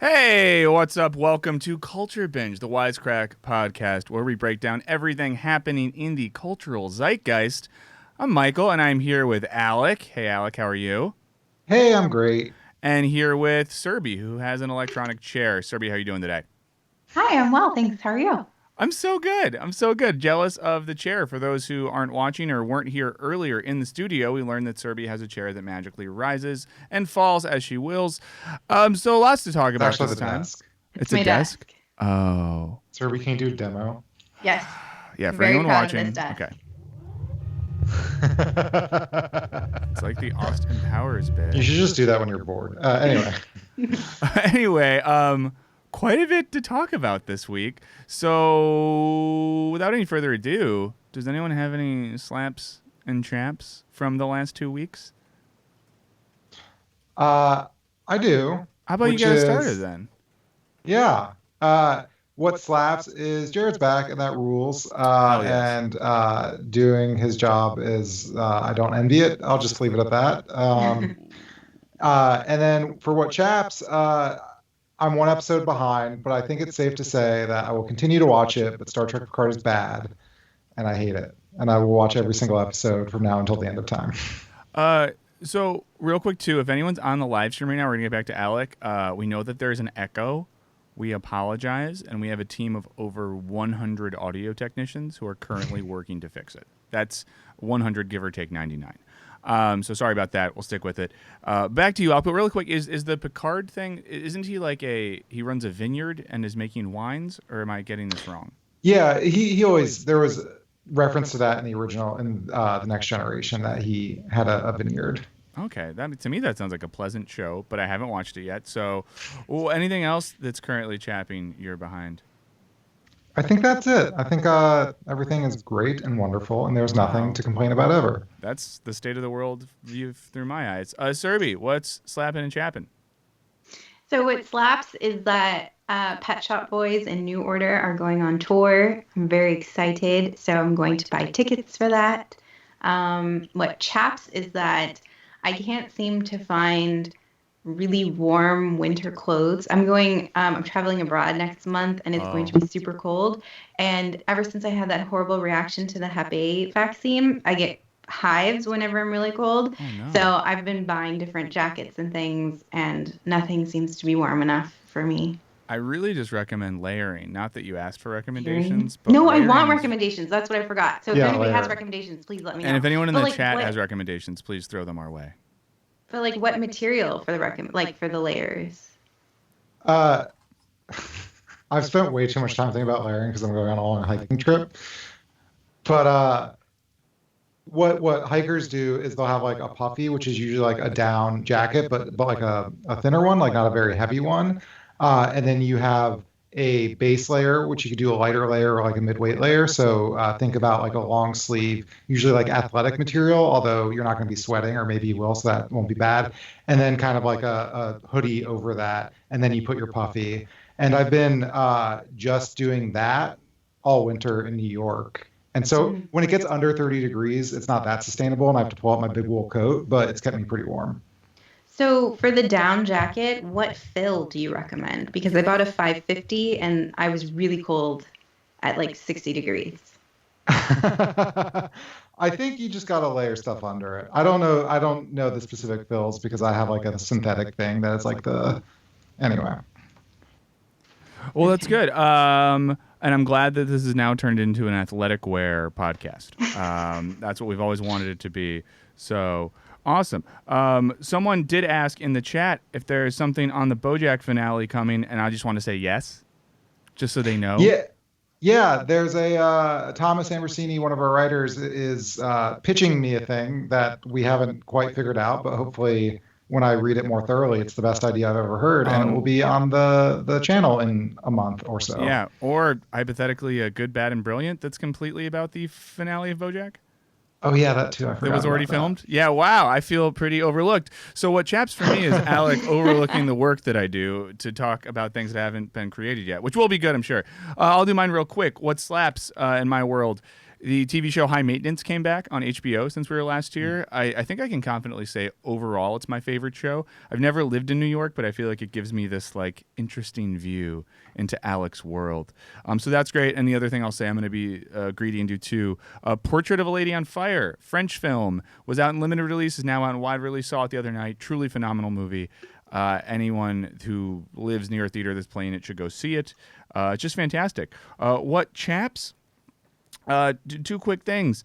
Hey, what's up? Welcome to Culture Binge, the Wisecrack podcast, where we break down everything happening in the cultural zeitgeist. I'm Michael, and I'm here with Alec. Hey, Alec, how are you? Hey, I'm great. And here with Serby, who has an electronic chair. Serby, how are you doing today? Hi, I'm well, thanks. How are you? I'm so good. I'm so good. Jealous of the chair. For those who aren't watching or weren't here earlier in the studio, we learned that Serby has a chair that magically rises and falls as she wills. So lots to talk It's about actually this the time. desk. It's my a desk? desk. Oh. Sir, we can't do a demo. Yes. Yeah, for Very anyone proud of watching. this desk. Okay. It's like the Austin Powers bit. You should just do that when you're bored. Anyway. Anyway, quite a bit to talk about this week. So, without any further ado, does anyone have any slaps and chaps from the last 2 weeks? I do. How about you Which get us is- started then? Yeah. What slaps is Jared's back, and that rules. Hell yes. And doing his job is, I don't envy it. I'll just leave it at that. And then for what chaps, I'm one episode behind, but I think it's safe to say that I will continue to watch it, but Star Trek Picard is bad, and I hate it. And I will watch every single episode from now until the end of time. So, real quick, too, if anyone's on the live stream right now, we're going to get back to Alec. We know that there's an echo. We apologize, and we have a team of over 100 audio technicians who are currently working to fix it. That's 100, give or take 99. So sorry about that. We'll stick with it. Back to you, Alec. But really quick, is the Picard thing, isn't he like he runs a vineyard and is making wines, or am I getting this wrong? Yeah, he always, there was reference to that in the original, in the Next Generation, that he had a vineyard. Okay, to me that sounds like a pleasant show, but I haven't watched it yet. So, anything else that's currently chapping you're behind? I think that's it. I think everything is great and wonderful, and there's nothing to complain about ever. That's the state of the world view through my eyes. Serby, what's slapping and chapping? So what slaps is that Pet Shop Boys and New Order are going on tour. I'm very excited, so I'm going to buy tickets for that. What chaps is that I can't seem to find really warm winter clothes. I'm traveling abroad next month, and it's going to be super cold. And ever since I had that horrible reaction to the Hep A vaccine, I get hives whenever I'm really cold. Oh, no. So I've been buying different jackets and things, and nothing seems to be warm enough for me. I really just recommend layering. Not that you asked for recommendations, but No, I want layering is- recommendations. That's what I forgot. So if Yeah, anybody has layer. recommendations, please let me know. And if anyone in But, the like, chat what- has recommendations, please throw them our way. But like, what material for the for the layers? I've spent way too much time thinking about layering because I'm going on a long hiking trip. But what hikers do is they'll have like a puffy, which is usually like a down jacket, but like a thinner one, like not a very heavy one. And then you have a base layer, which you could do a lighter layer or like a mid-weight layer. So think about like a long sleeve, usually like athletic material, although you're not going to be sweating, or maybe you will, so that won't be bad. And then kind of like a hoodie over that, and then you put your puffy. And I've been just doing that all winter in New York. And so when it gets under 30 degrees, it's not that sustainable, and I have to pull out my big wool coat, but it's kept me pretty warm. So for the down jacket, what fill do you recommend? Because I bought a 550 and I was really cold at like 60 degrees. I think you just gotta layer stuff under it. I don't know the specific fills because I have like a synthetic thing that is like anyway. Well, that's good. And I'm glad that this has now turned into an athletic wear podcast. That's what we've always wanted it to be. So awesome. Someone did ask in the chat if there is something on the BoJack finale coming, and I just want to say yes, just so they know. Yeah. There's a Thomas Ambrosini, one of our writers, is pitching me a thing that we haven't quite figured out, but hopefully when I read it more thoroughly, it's the best idea I've ever heard, and it will be on the channel in a month or so. Yeah, or hypothetically, a Good, Bad, and Brilliant that's completely about the finale of BoJack. Oh yeah, that too. I forgot. That was already about that. filmed? Yeah, wow. I feel pretty overlooked. So what chaps for me is Alec overlooking the work that I do to talk about things that haven't been created yet, which will be good, I'm sure. I'll do mine real quick. What slaps in my world The TV show High Maintenance came back on HBO since we were last year. I think I can confidently say overall it's my favorite show. I've never lived in New York, but I feel like it gives me this like interesting view into Alec's world. So that's great. And the other thing I'll say, I'm going to be greedy and do too. Portrait of a Lady on Fire, French film, was out in limited release, is now out in wide release. Saw it the other night. Truly phenomenal movie. Anyone who lives near a theater that's playing it should go see it. It's just fantastic. What chaps? Two quick things.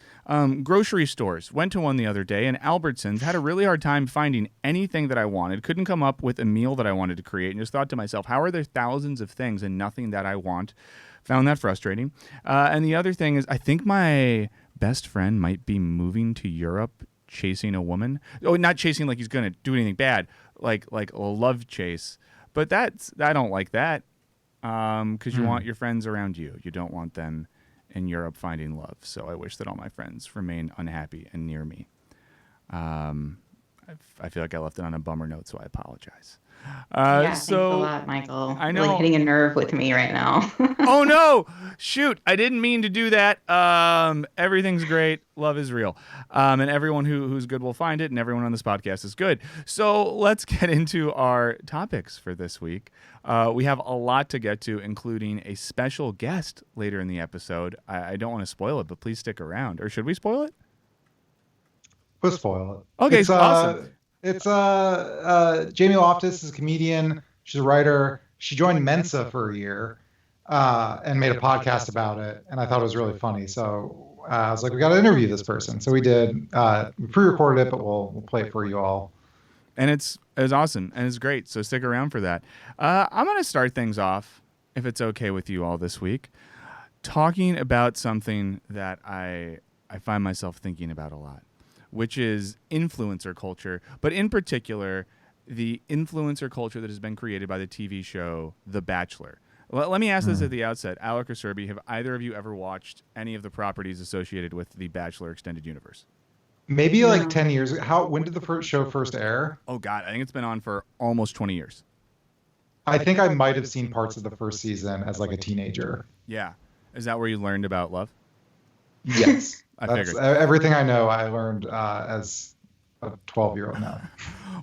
Grocery stores. Went to one the other day, and Albertsons. Had a really hard time finding anything that I wanted. Couldn't come up with a meal that I wanted to create, and just thought to myself, how are there thousands of things and nothing that I want? Found that frustrating. And the other thing is, I think my best friend might be moving to Europe chasing a woman. Oh, not chasing like he's going to do anything bad, like a love chase. But I don't like that because you want your friends around you. You don't want them in Europe finding love. So I wish that all my friends remain unhappy and near me. I feel like I left it on a bummer note, so I apologize. Thanks a lot, Michael. I know. Really hitting a nerve with me right now. Oh, no. Shoot. I didn't mean to do that. Everything's great. Love is real. And everyone who's good will find it, and everyone on this podcast is good. So let's get into our topics for this week. We have a lot to get to, including a special guest later in the episode. I don't want to spoil it, but please stick around. Or should we spoil it? We'll spoil it. Okay, awesome. It's Jamie Loftus is a comedian. She's a writer. She joined Mensa for a year and made a podcast about it, and I thought it was really funny. So I was like, we got to interview this person. So we did. We pre-recorded it, but we'll play it for you all. And it's awesome, and it's great. So stick around for that. I'm going to start things off, if it's okay with you all this week, talking about something that I find myself thinking about a lot, which is influencer culture, but in particular, the influencer culture that has been created by the TV show The Bachelor. Let me ask this at the outset. Alec or Serby, have either of you ever watched any of the properties associated with The Bachelor Extended Universe? Maybe like 10 years ago. When did the show first air? Oh, God. I think it's been on for almost 20 years. I think I might have seen parts of the first season as like a teenager. Yeah. Is that where you learned about love? Yes. I figured. Everything I know, I learned as a 12-year-old now.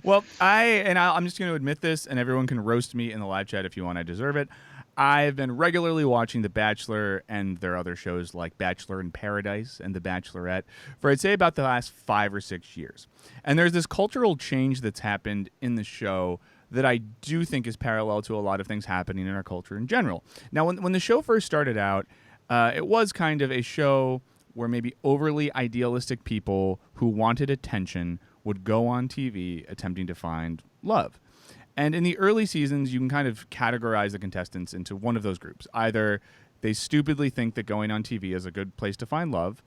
Well, I'm just going to admit this, and everyone can roast me in the live chat if you want. I deserve it. I've been regularly watching The Bachelor and their other shows like Bachelor in Paradise and The Bachelorette for, I'd say, about the last 5 or 6 years. And there's this cultural change that's happened in the show that I do think is parallel to a lot of things happening in our culture in general. Now, when the show first started out, it was kind of a show where maybe overly idealistic people who wanted attention would go on TV attempting to find love. And in the early seasons, you can kind of categorize the contestants into one of those groups. Either they stupidly think that going on TV is a good place to find love,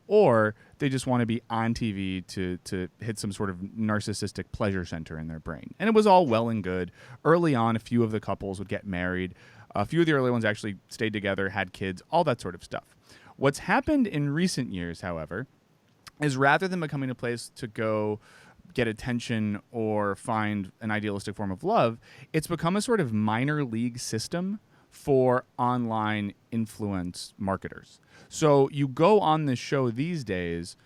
or they just want to be on TV to hit some sort of narcissistic pleasure center in their brain. And it was all well and good. Early on, a few of the couples would get married. A few of the early ones actually stayed together, had kids, all that sort of stuff. What's happened in recent years, however, is rather than becoming a place to go get attention or find an idealistic form of love, it's become a sort of minor league system for online influence marketers. So you go on this show these days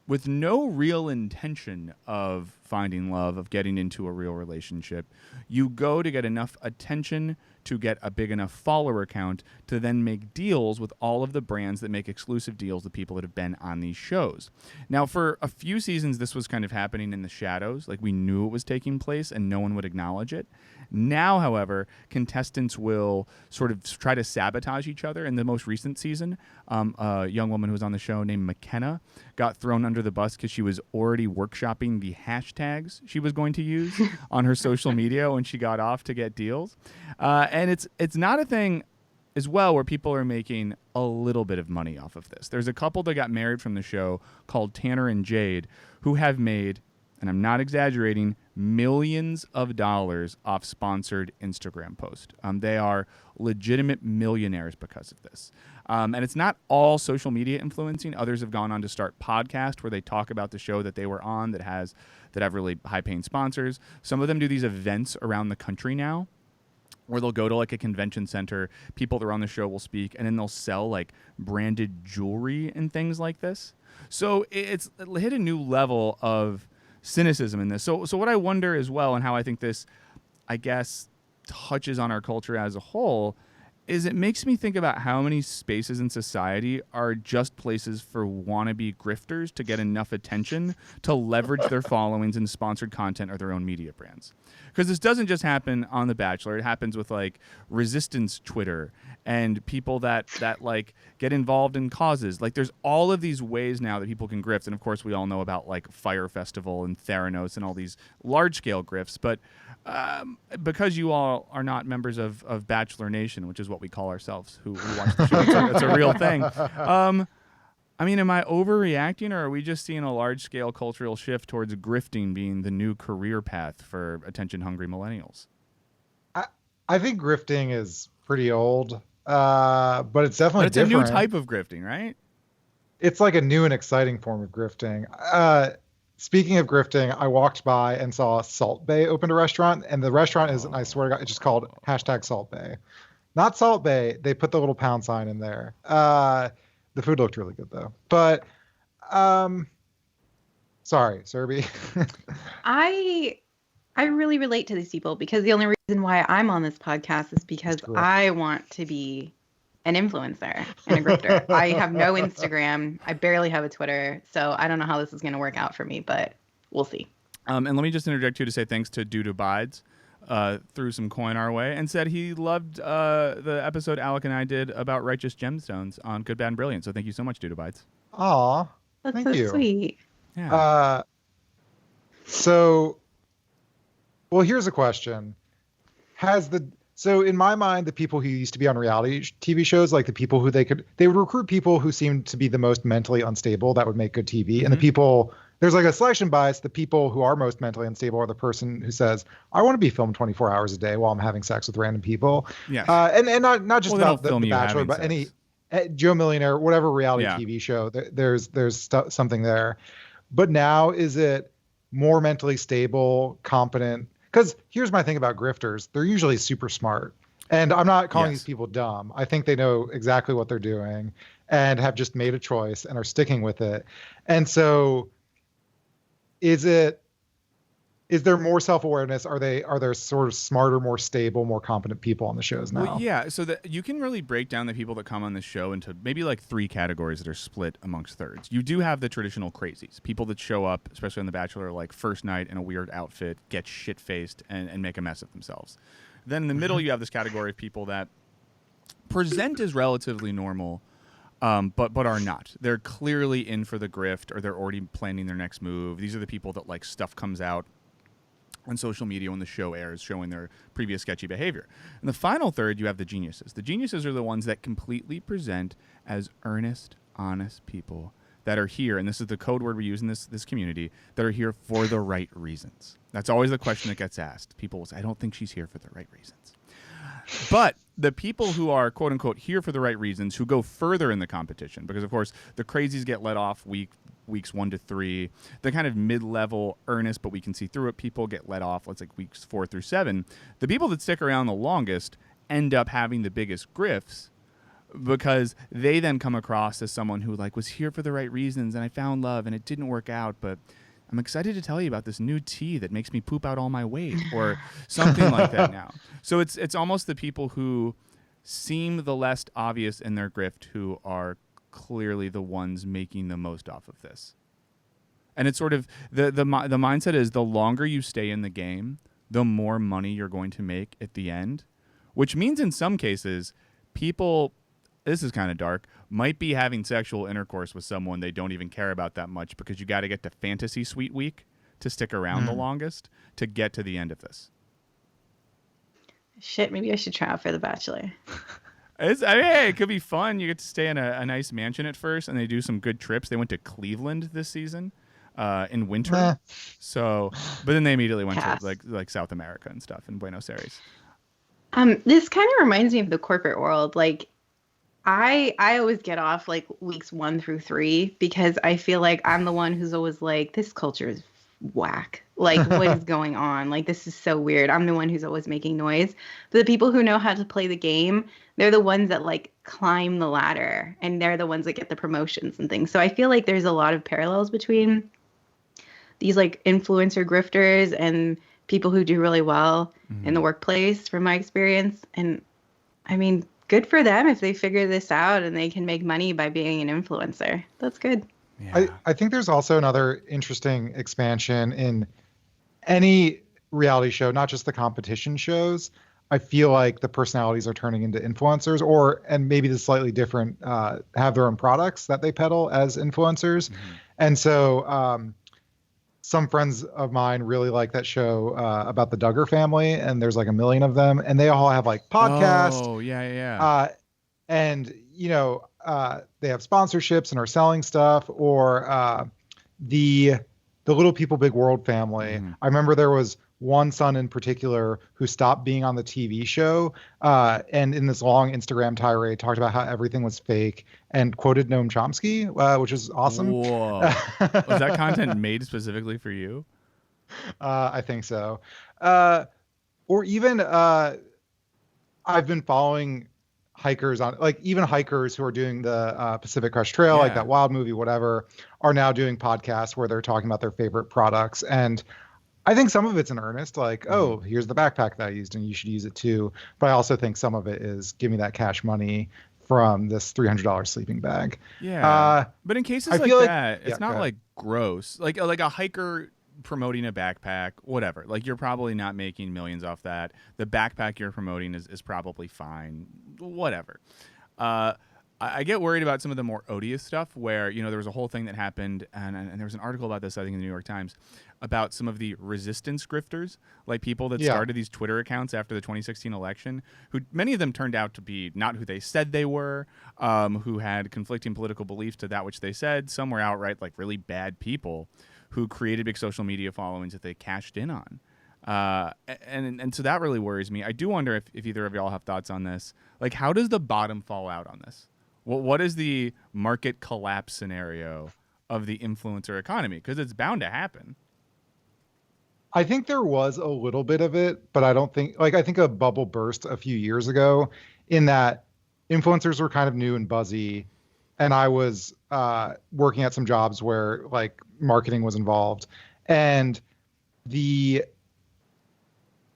with no real intention of finding love, of getting into a real relationship. You go to get enough attention to get a big enough follower count to then make deals with all of the brands that make exclusive deals to people that have been on these shows. Now, for a few seasons, this was kind of happening in the shadows. Like, we knew it was taking place and no one would acknowledge it. Now, however, contestants will sort of try to sabotage each other. In the most recent season, a young woman who was on the show named McKenna got thrown under the bus because she was already workshopping the hashtags she was going to use on her social media when she got off to get deals. And it's not a thing as well where people are making a little bit of money off of this. There's a couple that got married from the show called Tanner and Jade who have made, and I'm not exaggerating, millions of dollars off sponsored Instagram posts. They are legitimate millionaires because of this. And it's not all social media influencing. Others have gone on to start podcasts where they talk about the show that they were on that have really high-paying sponsors. Some of them do these events around the country now where they'll go to like a convention center, people that are on the show will speak, and then they'll sell like branded jewelry and things like this. So it's hit a new level of cynicism in this. So what I wonder as well, and how I think this, I guess, touches on our culture as a whole, is it makes me think about how many spaces in society are just places for wannabe grifters to get enough attention to leverage their followings and sponsored content or their own media brands. Because this doesn't just happen on The Bachelor. It happens with like resistance Twitter and people that like get involved in causes. Like there's all of these ways now that people can grift. And of course we all know about like Fire Festival and Theranos and all these large scale grifts. But because you all are not members of Bachelor Nation, which is what we call ourselves, who watch the show, it's a real thing. I mean, am I overreacting, or are we just seeing a large-scale cultural shift towards grifting being the new career path for attention-hungry millennials? I think grifting is pretty old, but it's definitely different. different. A new type of grifting, right? It's like a new and exciting form of grifting. Speaking of grifting, I walked by and saw Salt Bay opened a restaurant, and the restaurant is, I swear to God, it's just called #Salt Bay. Not Salt Bay. They put the little pound sign in there. The food looked really good though. But sorry, Serby. I really relate to these people because the only reason why I'm on this podcast is because I want to be an influencer and a grifter. I have no Instagram. I barely have a Twitter. So I don't know how this is going to work out for me, but we'll see. And let me just interject too to say thanks to Dude Abides. Threw some coin our way and said he loved the episode Alec and I did about righteous gemstones on Good, Bad, and Brilliant. So thank you so much, Dude Abides. Aw, That's thank so you. Sweet. Yeah. Well, here's a question. So in my mind, the people who used to be on reality TV shows, like the people who they would recruit people who seemed to be the most mentally unstable that would make good TV. Mm-hmm. And the people, there's like a selection bias. The people who are most mentally unstable are the person who says, I want to be filmed 24 hours a day while I'm having sex with random people. Yeah. And not just about the Bachelor, but sex. any Joe Millionaire, whatever reality TV show, there's something there. But now is it more mentally stable, competent? Because here's my thing about grifters. They're usually super smart. And I'm not calling these people dumb. I think they know exactly what they're doing and have just made a choice and are sticking with it. And so is there more self-awareness? Are there sort of smarter, more stable, more competent people on the shows now? Well, yeah. So that you can really break down the people that come on the show into maybe like 3 categories that are split amongst thirds. You do have the traditional crazies, people that show up, especially on The Bachelor, like first night in a weird outfit, get shit-faced and make a mess of themselves. Then in the middle, you have this category of people that present as relatively normal, but are not. They're clearly in for the grift, or they're already planning their next move. These are the people that like stuff comes out on social media when the show airs, showing their previous sketchy behavior. And the final third, you have the geniuses. The geniuses are the ones that completely present as earnest, honest people that are here, and this is the code word we use in this community, that are here for the right reasons. That's always the question that gets asked. People will say, I don't think she's here for the right reasons. But the people who are, quote unquote, here for the right reasons, who go further in the competition, because of course the crazies get let off weeks 1 to 3. The kind of mid-level earnest, but we can see through it, people get let off, let's like weeks 4 through 7. The people that stick around the longest end up having the biggest grifts, because they then come across as someone who like was here for the right reasons, and I found love and it didn't work out, but I'm excited to tell you about this new tea that makes me poop out all my weight, or something like that now. So it's almost the people who seem the less obvious in their grift who are clearly the ones making the most off of this. And it's sort of the mindset is the longer you stay in the game, the more money you're going to make at the end, which means in some cases people, this is kind of dark, might be having sexual intercourse with someone they don't even care about that much, because you got to get to fantasy suite week to stick around the longest to get to the end of this. Shit, maybe I should try out for The Bachelor. Hey, it could be fun. You get to stay in a nice mansion at first, and they do some good trips. They went to Cleveland this season in winter. So, but then they immediately went to like South America and stuff in Buenos Aires. This kind of reminds me of the corporate world. Like, I always get off like weeks 1 through 3 because I feel like I'm the one who's always like, this culture is whack. Like, what is going on? Like, this is so weird. I'm the one who's always making noise. But the people who know how to play the game, they're the ones that like climb the ladder, and they're the ones that get the promotions and things. So I feel like there's a lot of parallels between these like influencer grifters and people who do really well in the workplace, from my experience. And I mean, good for them if they figure this out and they can make money by being an influencer. That's good. Yeah. I think there's also another interesting expansion in any reality show, not just the competition shows. I feel like the personalities are turning into influencers, and maybe the slightly different, have their own products that they peddle as influencers. And so some friends of mine really like that show about the Duggar family, and there's like a million of them, and they all have like podcasts. Oh, yeah. And they have sponsorships and are selling stuff, or the Little People Big World family. I remember there was one son in particular who stopped being on the TV show, and in this long Instagram tirade talked about how everything was fake and quoted Noam Chomsky, which is awesome. Whoa. Was that content made specifically for you? I think so. Or even I've been following hikers on, like, even hikers who are doing the Pacific Crest Trail, like that Wild movie, whatever, are now doing podcasts where they're talking about their favorite products. And I think some of it's in earnest, like, oh, here's the backpack that I used and you should use it too. But I also think some of it is give me that cash money from this $300 sleeping bag. Yeah. But in cases like that, it's not go like gross. Like a hiker promoting a backpack, whatever. Like, you're probably not making millions off that. The backpack you're promoting is probably fine. Whatever. I get worried about some of the more odious stuff where, there was a whole thing that happened, and there was an article about this, I think, in the New York Times, about some of the resistance grifters, like people that started these Twitter accounts after the 2016 election, who many of them turned out to be not who they said they were, who had conflicting political beliefs to that which they said. Some were outright like really bad people who created big social media followings that they cashed in on. And so that really worries me. I do wonder if either of y'all have thoughts on this. Like, how does the bottom fall out on this? What is the market collapse scenario of the influencer economy? Because it's bound to happen. I think there was a little bit of it, but I don't think, I think a bubble burst a few years ago in that influencers were kind of new and buzzy. And I was working at some jobs where like marketing was involved, and the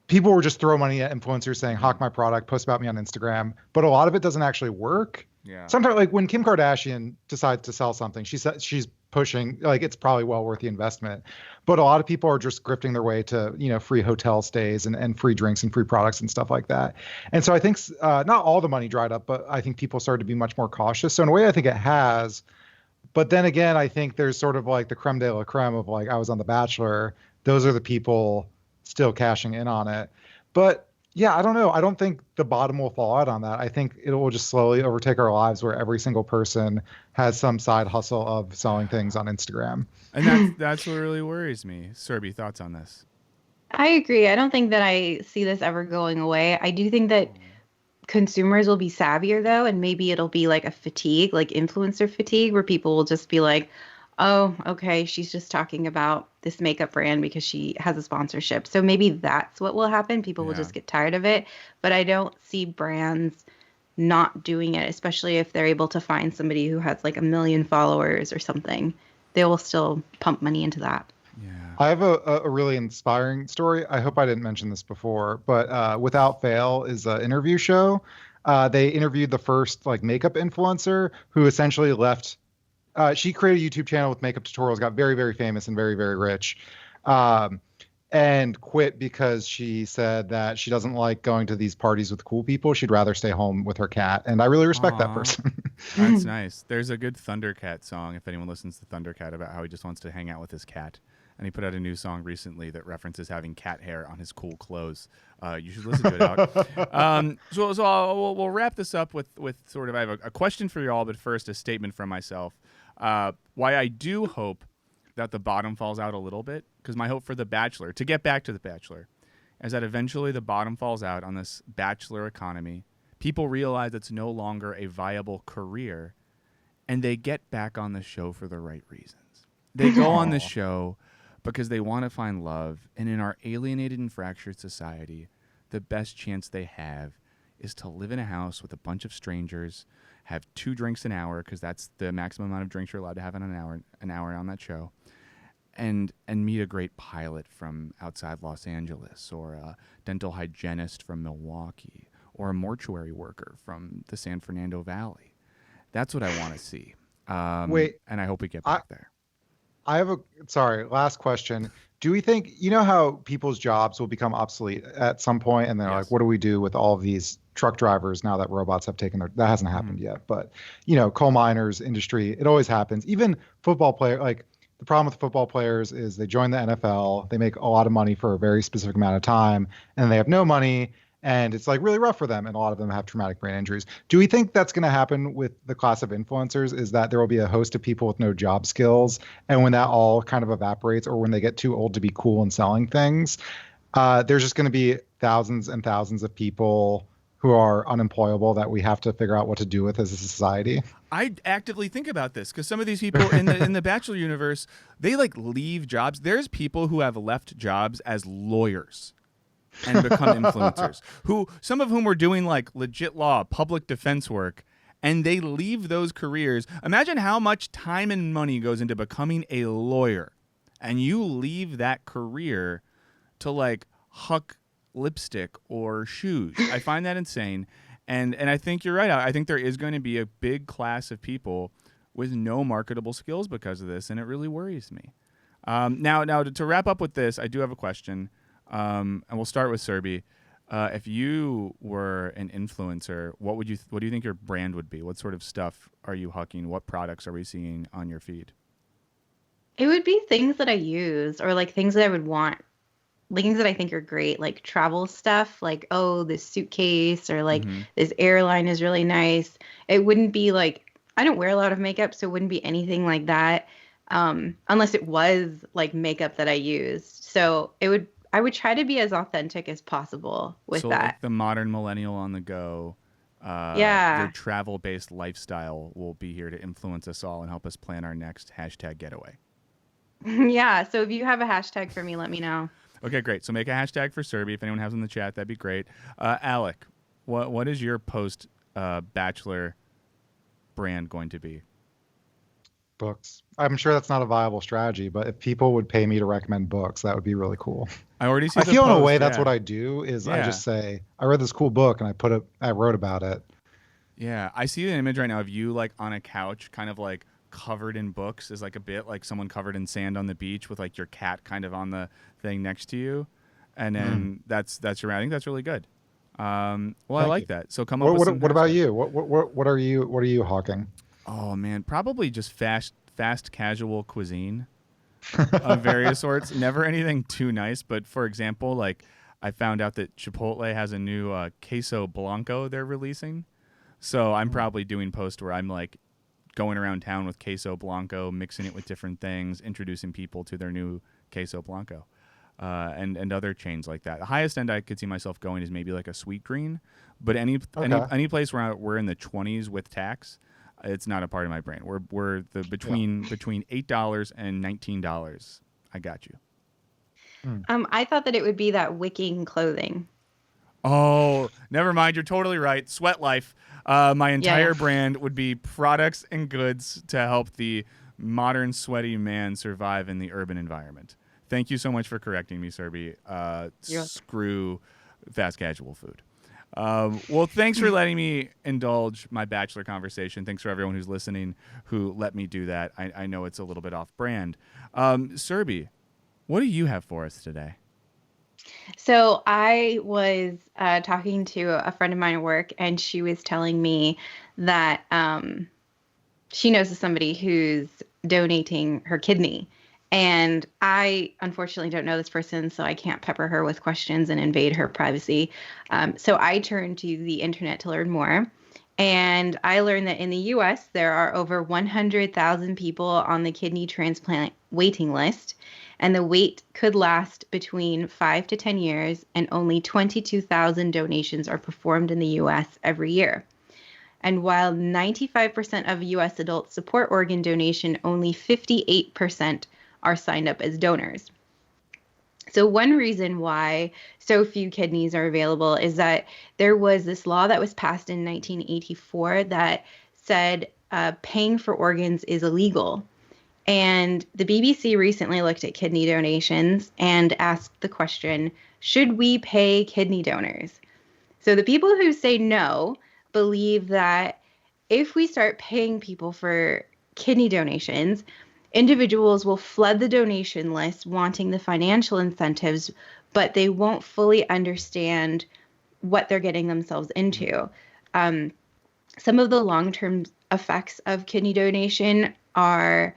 people were just throwing money at influencers saying, hawk my product, post about me on Instagram. But a lot of it doesn't actually work. Yeah. Sometimes, like when Kim Kardashian decides to sell something, she says she's pushing, like, it's probably well worth the investment. But a lot of people are just grifting their way to, free hotel stays and free drinks and free products and stuff like that. And so I think not all the money dried up, but I think people started to be much more cautious. So in a way, I think it has. But then again, I think there's sort of like the creme de la creme of like, I was on The Bachelor. Those are the people still cashing in on it. But yeah, I don't know. I don't think the bottom will fall out on that. I think it will just slowly overtake our lives where every single person has some side hustle of selling things on Instagram. And that's what really worries me. Serby, thoughts on this? I agree. I don't think that I see this ever going away. I do think that consumers will be savvier, though, and maybe it'll be like a fatigue, like influencer fatigue, where people will just be like, oh, okay, she's just talking about this makeup brand because she has a sponsorship. So maybe that's what will happen. People will just get tired of it. But I don't see brands not doing it, especially if they're able to find somebody who has like 1 million followers or something. They will still pump money into that. Yeah. I have a really inspiring story. I hope I didn't mention this before, but Without Fail is an interview show. They interviewed the first like makeup influencer who essentially left. She created a YouTube channel with makeup tutorials, got very, very famous and very, very rich, and quit because she said that she doesn't like going to these parties with cool people. She'd rather stay home with her cat. And I really respect that person. That's nice. There's a good Thundercat song, if anyone listens to Thundercat, about how he just wants to hang out with his cat. And he put out a new song recently that references having cat hair on his cool clothes. You should listen to it out. We'll wrap this up with sort of, I have a question for you all, but first a statement from myself. Why I do hope that the bottom falls out a little bit, because my hope for The Bachelor, to get back to The Bachelor, is that eventually the bottom falls out on this Bachelor economy. People realize it's no longer a viable career, and they get back on the show for the right reasons. They go on the show because they want to find love. And in our alienated and fractured society, the best chance they have is to live in a house with a bunch of strangers, have 2 drinks an hour, because that's the maximum amount of drinks you're allowed to have in an hour on that show, and meet a great pilot from outside Los Angeles, or a dental hygienist from Milwaukee, or a mortuary worker from the San Fernando Valley. That's what I want to see. Wait, and I hope we get back there. I have last question. Do we think, you know how people's jobs will become obsolete at some point, and they're Yes. like, what do we do with all of these truck drivers now that robots have taken that hasn't happened yet, but coal miners, industry, it always happens. Even football player, like the problem with football players is they join the NFL, they make a lot of money for a very specific amount of time, and they have no money, and it's like really rough for them, and a lot of them have traumatic brain injuries. Do we think that's going to happen with the class of influencers, is that there will be a host of people with no job skills, and when that all kind of evaporates, or when they get too old to be cool and selling things, there's just going to be thousands and thousands of people who are unemployable that we have to figure out what to do with as a society? I actively think about this because some of these people in the Bachelor universe, they like leave jobs. There's people who have left jobs as lawyers and become influencers, some of whom were doing like legit law, public defense work, and they leave those careers. Imagine how much time and money goes into becoming a lawyer, and you leave that career to like huck lipstick or shoes. I find that insane. And I think you're right. I think there is going to be a big class of people with no marketable skills because of this, and it really worries me. Now to wrap up with this, I do have a question, and we'll start with Serby. If you were an influencer, what do you think your brand would be? What sort of stuff are you hucking? What products are we seeing on your feed? It would be things that I use, or like things that I would want, like things that I think are great, like travel stuff, like, oh, this suitcase, or like this airline is really nice. It wouldn't be like, I don't wear a lot of makeup, so it wouldn't be anything like that, unless it was like makeup that I used. So I would try to be as authentic as possible with that. Like the modern millennial on the go, your travel-based lifestyle will be here to influence us all and help us plan our next #getaway. Yeah, so if you have a hashtag for me, let me know. Okay, great. So make a hashtag for Serby. If anyone has in the chat, that'd be great. Alec, what is your post Bachelor brand going to be? Books. I'm sure that's not a viable strategy, but if people would pay me to recommend books, that would be really cool. I already see. I feel in a way yeah. that's what I do is I just say, I read this cool book and I wrote about it. Yeah, I see an image right now of you like on a couch, kind of like covered in books, is like a bit like someone covered in sand on the beach with like your cat kind of on the thing next to you, and then that's your. I think that's really good. I like that. So come up with some. What about you? What are you hawking? Oh man, probably just fast casual cuisine of various sorts. Never anything too nice, but for example, like I found out that Chipotle has a new queso blanco they're releasing. So I'm probably doing posts where I'm like going around town with queso blanco, mixing it with different things, introducing people to their new queso blanco, and other chains like that. The highest end I could see myself going is maybe like a sweet green, but any place where we're in the 20s with tax, it's not a part of my brain. We're between $8 and $19. I got you. I thought that it would be that wicking clothing. Oh, never mind. You're totally right. Sweat Life. My entire brand would be products and goods to help the modern sweaty man survive in the urban environment. Thank you so much for correcting me, Serby. Screw fast casual food. Well, thanks for letting me indulge my Bachelor conversation. Thanks for everyone who's listening who let me do that. I know it's a little bit off brand. Serby, what do you have for us today? So I was talking to a friend of mine at work, and she was telling me that she knows of somebody who's donating her kidney. And I unfortunately don't know this person, so I can't pepper her with questions and invade her privacy. So I turned to the internet to learn more. And I learned that in the U.S., there are over 100,000 people on the kidney transplant waiting list. And the wait could last between 5 to 10 years, and only 22,000 donations are performed in the U.S. every year. And while 95% of U.S. adults support organ donation, only 58% are signed up as donors. So one reason why so few kidneys are available is that there was this law that was passed in 1984 that said paying for organs is illegal. And the BBC recently looked at kidney donations and asked the question, should we pay kidney donors? So the people who say no believe that if we start paying people for kidney donations, individuals will flood the donation list wanting the financial incentives, but they won't fully understand what they're getting themselves into. Some of the long-term effects of kidney donation are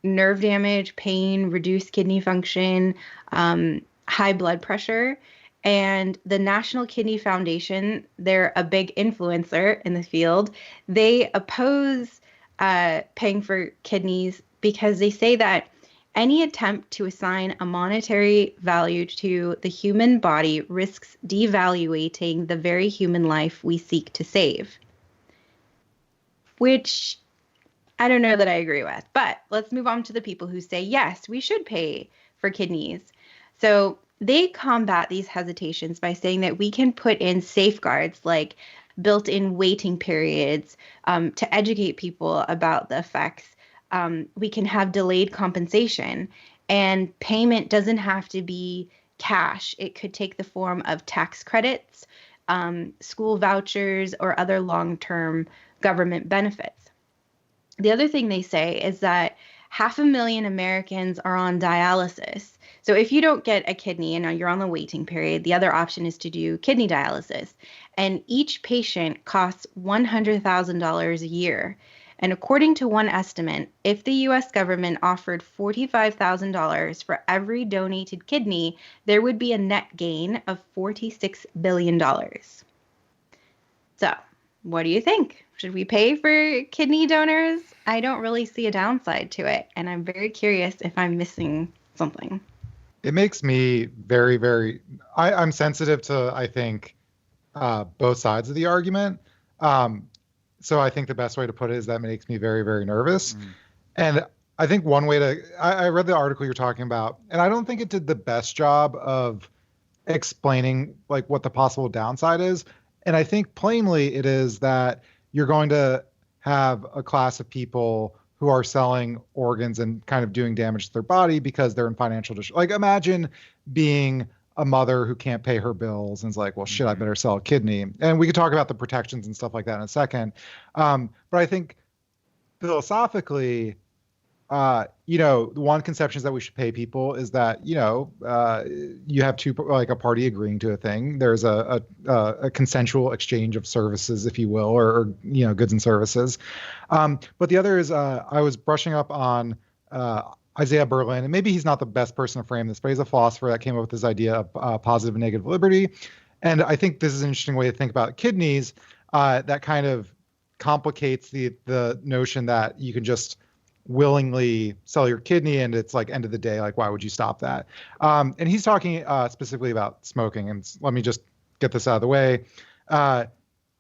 nerve damage, pain, reduced kidney function, high blood pressure. And the National Kidney Foundation, they're a big influencer in the field. They oppose paying for kidneys because they say that any attempt to assign a monetary value to the human body risks devaluating the very human life we seek to save. Which I don't know that I agree with. But let's move on to the people who say, yes, we should pay for kidneys. So they combat these hesitations by saying that we can put in safeguards like built-in waiting periods to educate people about the effects. We can have delayed compensation, and payment doesn't have to be cash. It could take the form of tax credits, school vouchers, or other long-term government benefits. The other thing they say is that 500,000 Americans are on dialysis. So if you don't get a kidney and you're on the waiting period, the other option is to do kidney dialysis. And each patient costs $100,000 a year. And according to one estimate, if the U.S. government offered $45,000 for every donated kidney, there would be a net gain of $46 billion. So, what do you think? Should we pay for kidney donors? I don't really see a downside to it, and I'm very curious if I'm missing something. It makes me very, very, I'm sensitive to, I think, both sides of the argument. So I think the best way to put it is that makes me very, very nervous. And I think one way to, I read the article you're talking about, and I don't think it did the best job of explaining like what the possible downside is. And I think plainly it is that you're going to have a class of people who are selling organs and kind of doing damage to their body because they're in financial distress. Like imagine being a mother who can't pay her bills and is like, well, shit, I better sell a kidney. And we could talk about the protections and stuff like that in a second. But I think philosophically, the one conception is that we should pay people is that, you have two, like a party agreeing to a thing. There's a consensual exchange of services, if you will, or goods and services. But the other is I was brushing up on Isaiah Berlin, and maybe he's not the best person to frame this, but he's a philosopher that came up with this idea of positive and negative liberty. And I think this is an interesting way to think about kidneys that kind of complicates the notion that you can just willingly sell your kidney and it's like end of the day, like why would you stop that? And he's talking specifically about smoking. And let me just get this out of the way.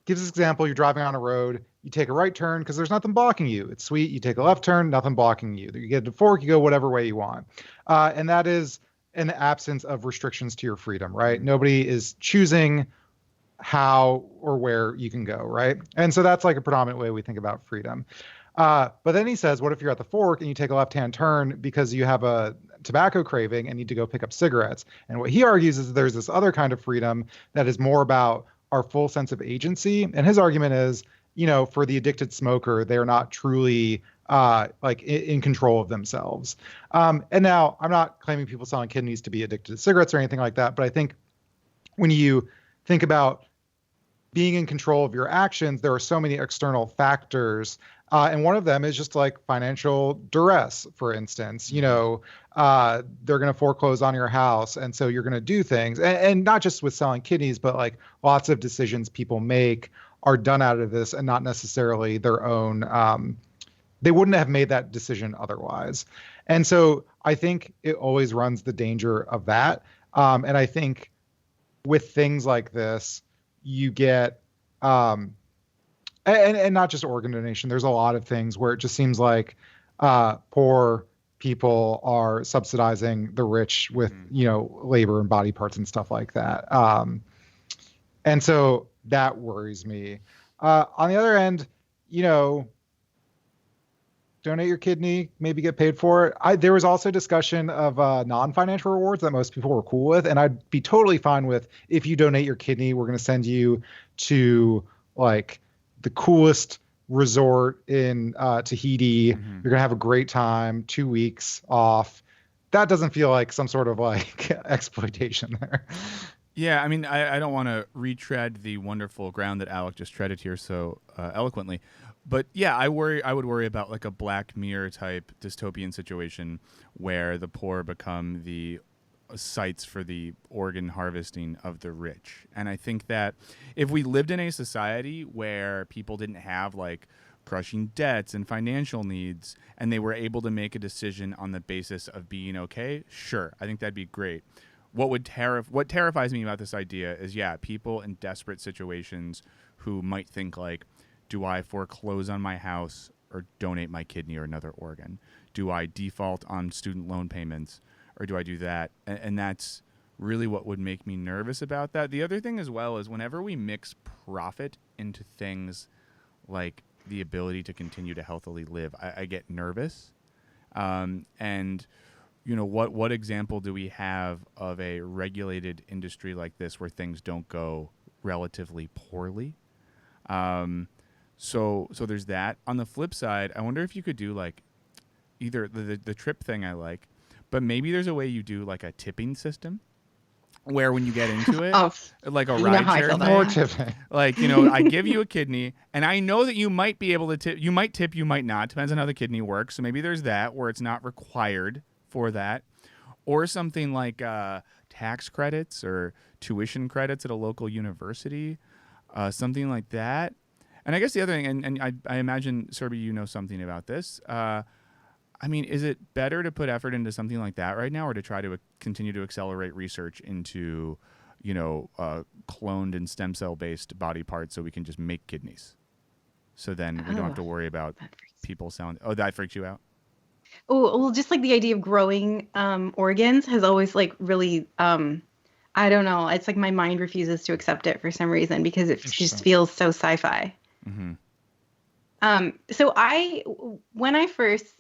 Gives this example, you're driving on a road, you take a right turn because there's nothing blocking you. It's sweet. You take a left turn, nothing blocking you. You get a fork, you go whatever way you want. And that is an absence of restrictions to your freedom, right? Nobody is choosing how or where you can go, right? And so that's like a predominant way we think about freedom. But then he says, what if you're at the fork and you take a left-hand turn because you have a tobacco craving and need to go pick up cigarettes? And what he argues is there's this other kind of freedom that is more about our full sense of agency. And his argument is, for the addicted smoker, they're not truly in control of themselves. And now I'm not claiming people selling kidneys to be addicted to cigarettes or anything like that. But I think when you think about being in control of your actions, there are so many external factors. And one of them is just like financial duress, for instance. They're going to foreclose on your house. And so you're going to do things. And not just with selling kidneys, but like lots of decisions people make are done out of this and not necessarily their own. They wouldn't have made that decision otherwise. And so I think it always runs the danger of that. And I think with things like this, you get and not just organ donation. There's a lot of things where it just seems like poor people are subsidizing the rich with, labor and body parts and stuff like that. And so that worries me. On the other end, donate your kidney, maybe get paid for it. There was also discussion of non-financial rewards that most people were cool with, and I'd be totally fine with, if you donate your kidney, we're going to send you to like the coolest resort in Tahiti. You're going to have a great time, 2 weeks off. That doesn't feel like some sort of like exploitation there. Yeah, I mean, I don't want to retread the wonderful ground that Alec just treaded here so eloquently. But yeah, I would worry about like a Black Mirror type dystopian situation where the poor become the sites for the organ harvesting of the rich. And I think that if we lived in a society where people didn't have like crushing debts and financial needs and they were able to make a decision on the basis of being okay, sure, I think that'd be great. What terrifies me about this idea is, people in desperate situations who might think like, do I foreclose on my house or donate my kidney or another organ? Do I default on student loan payments or do I do that? And that's really what would make me nervous about that. The other thing as well is whenever we mix profit into things like the ability to continue to healthily live, I get nervous. And what example do we have of a regulated industry like this where things don't go relatively poorly? So there's that. On the flip side, I wonder if you could do like either the trip thing I like, but maybe there's a way you do like a tipping system where when you get into it, like a ride share thing, more tipping. Like, I give you a kidney and I know that you might be able to tip, you might tip, you might not, depends on how the kidney works. So maybe there's that where it's not required for that, or something like tax credits or tuition credits at a local university, something like that. And I guess the other thing, and I imagine, Serby, you know something about this. I mean, is it better to put effort into something like that right now or to try to continue to accelerate research into, cloned and stem cell-based body parts so we can just make kidneys? So then we don't have to worry about people selling. Oh, that freaks you out? Oh, well, just like the idea of growing organs has always like really, I don't know. It's like my mind refuses to accept it for some reason because it just feels so sci-fi. So when I first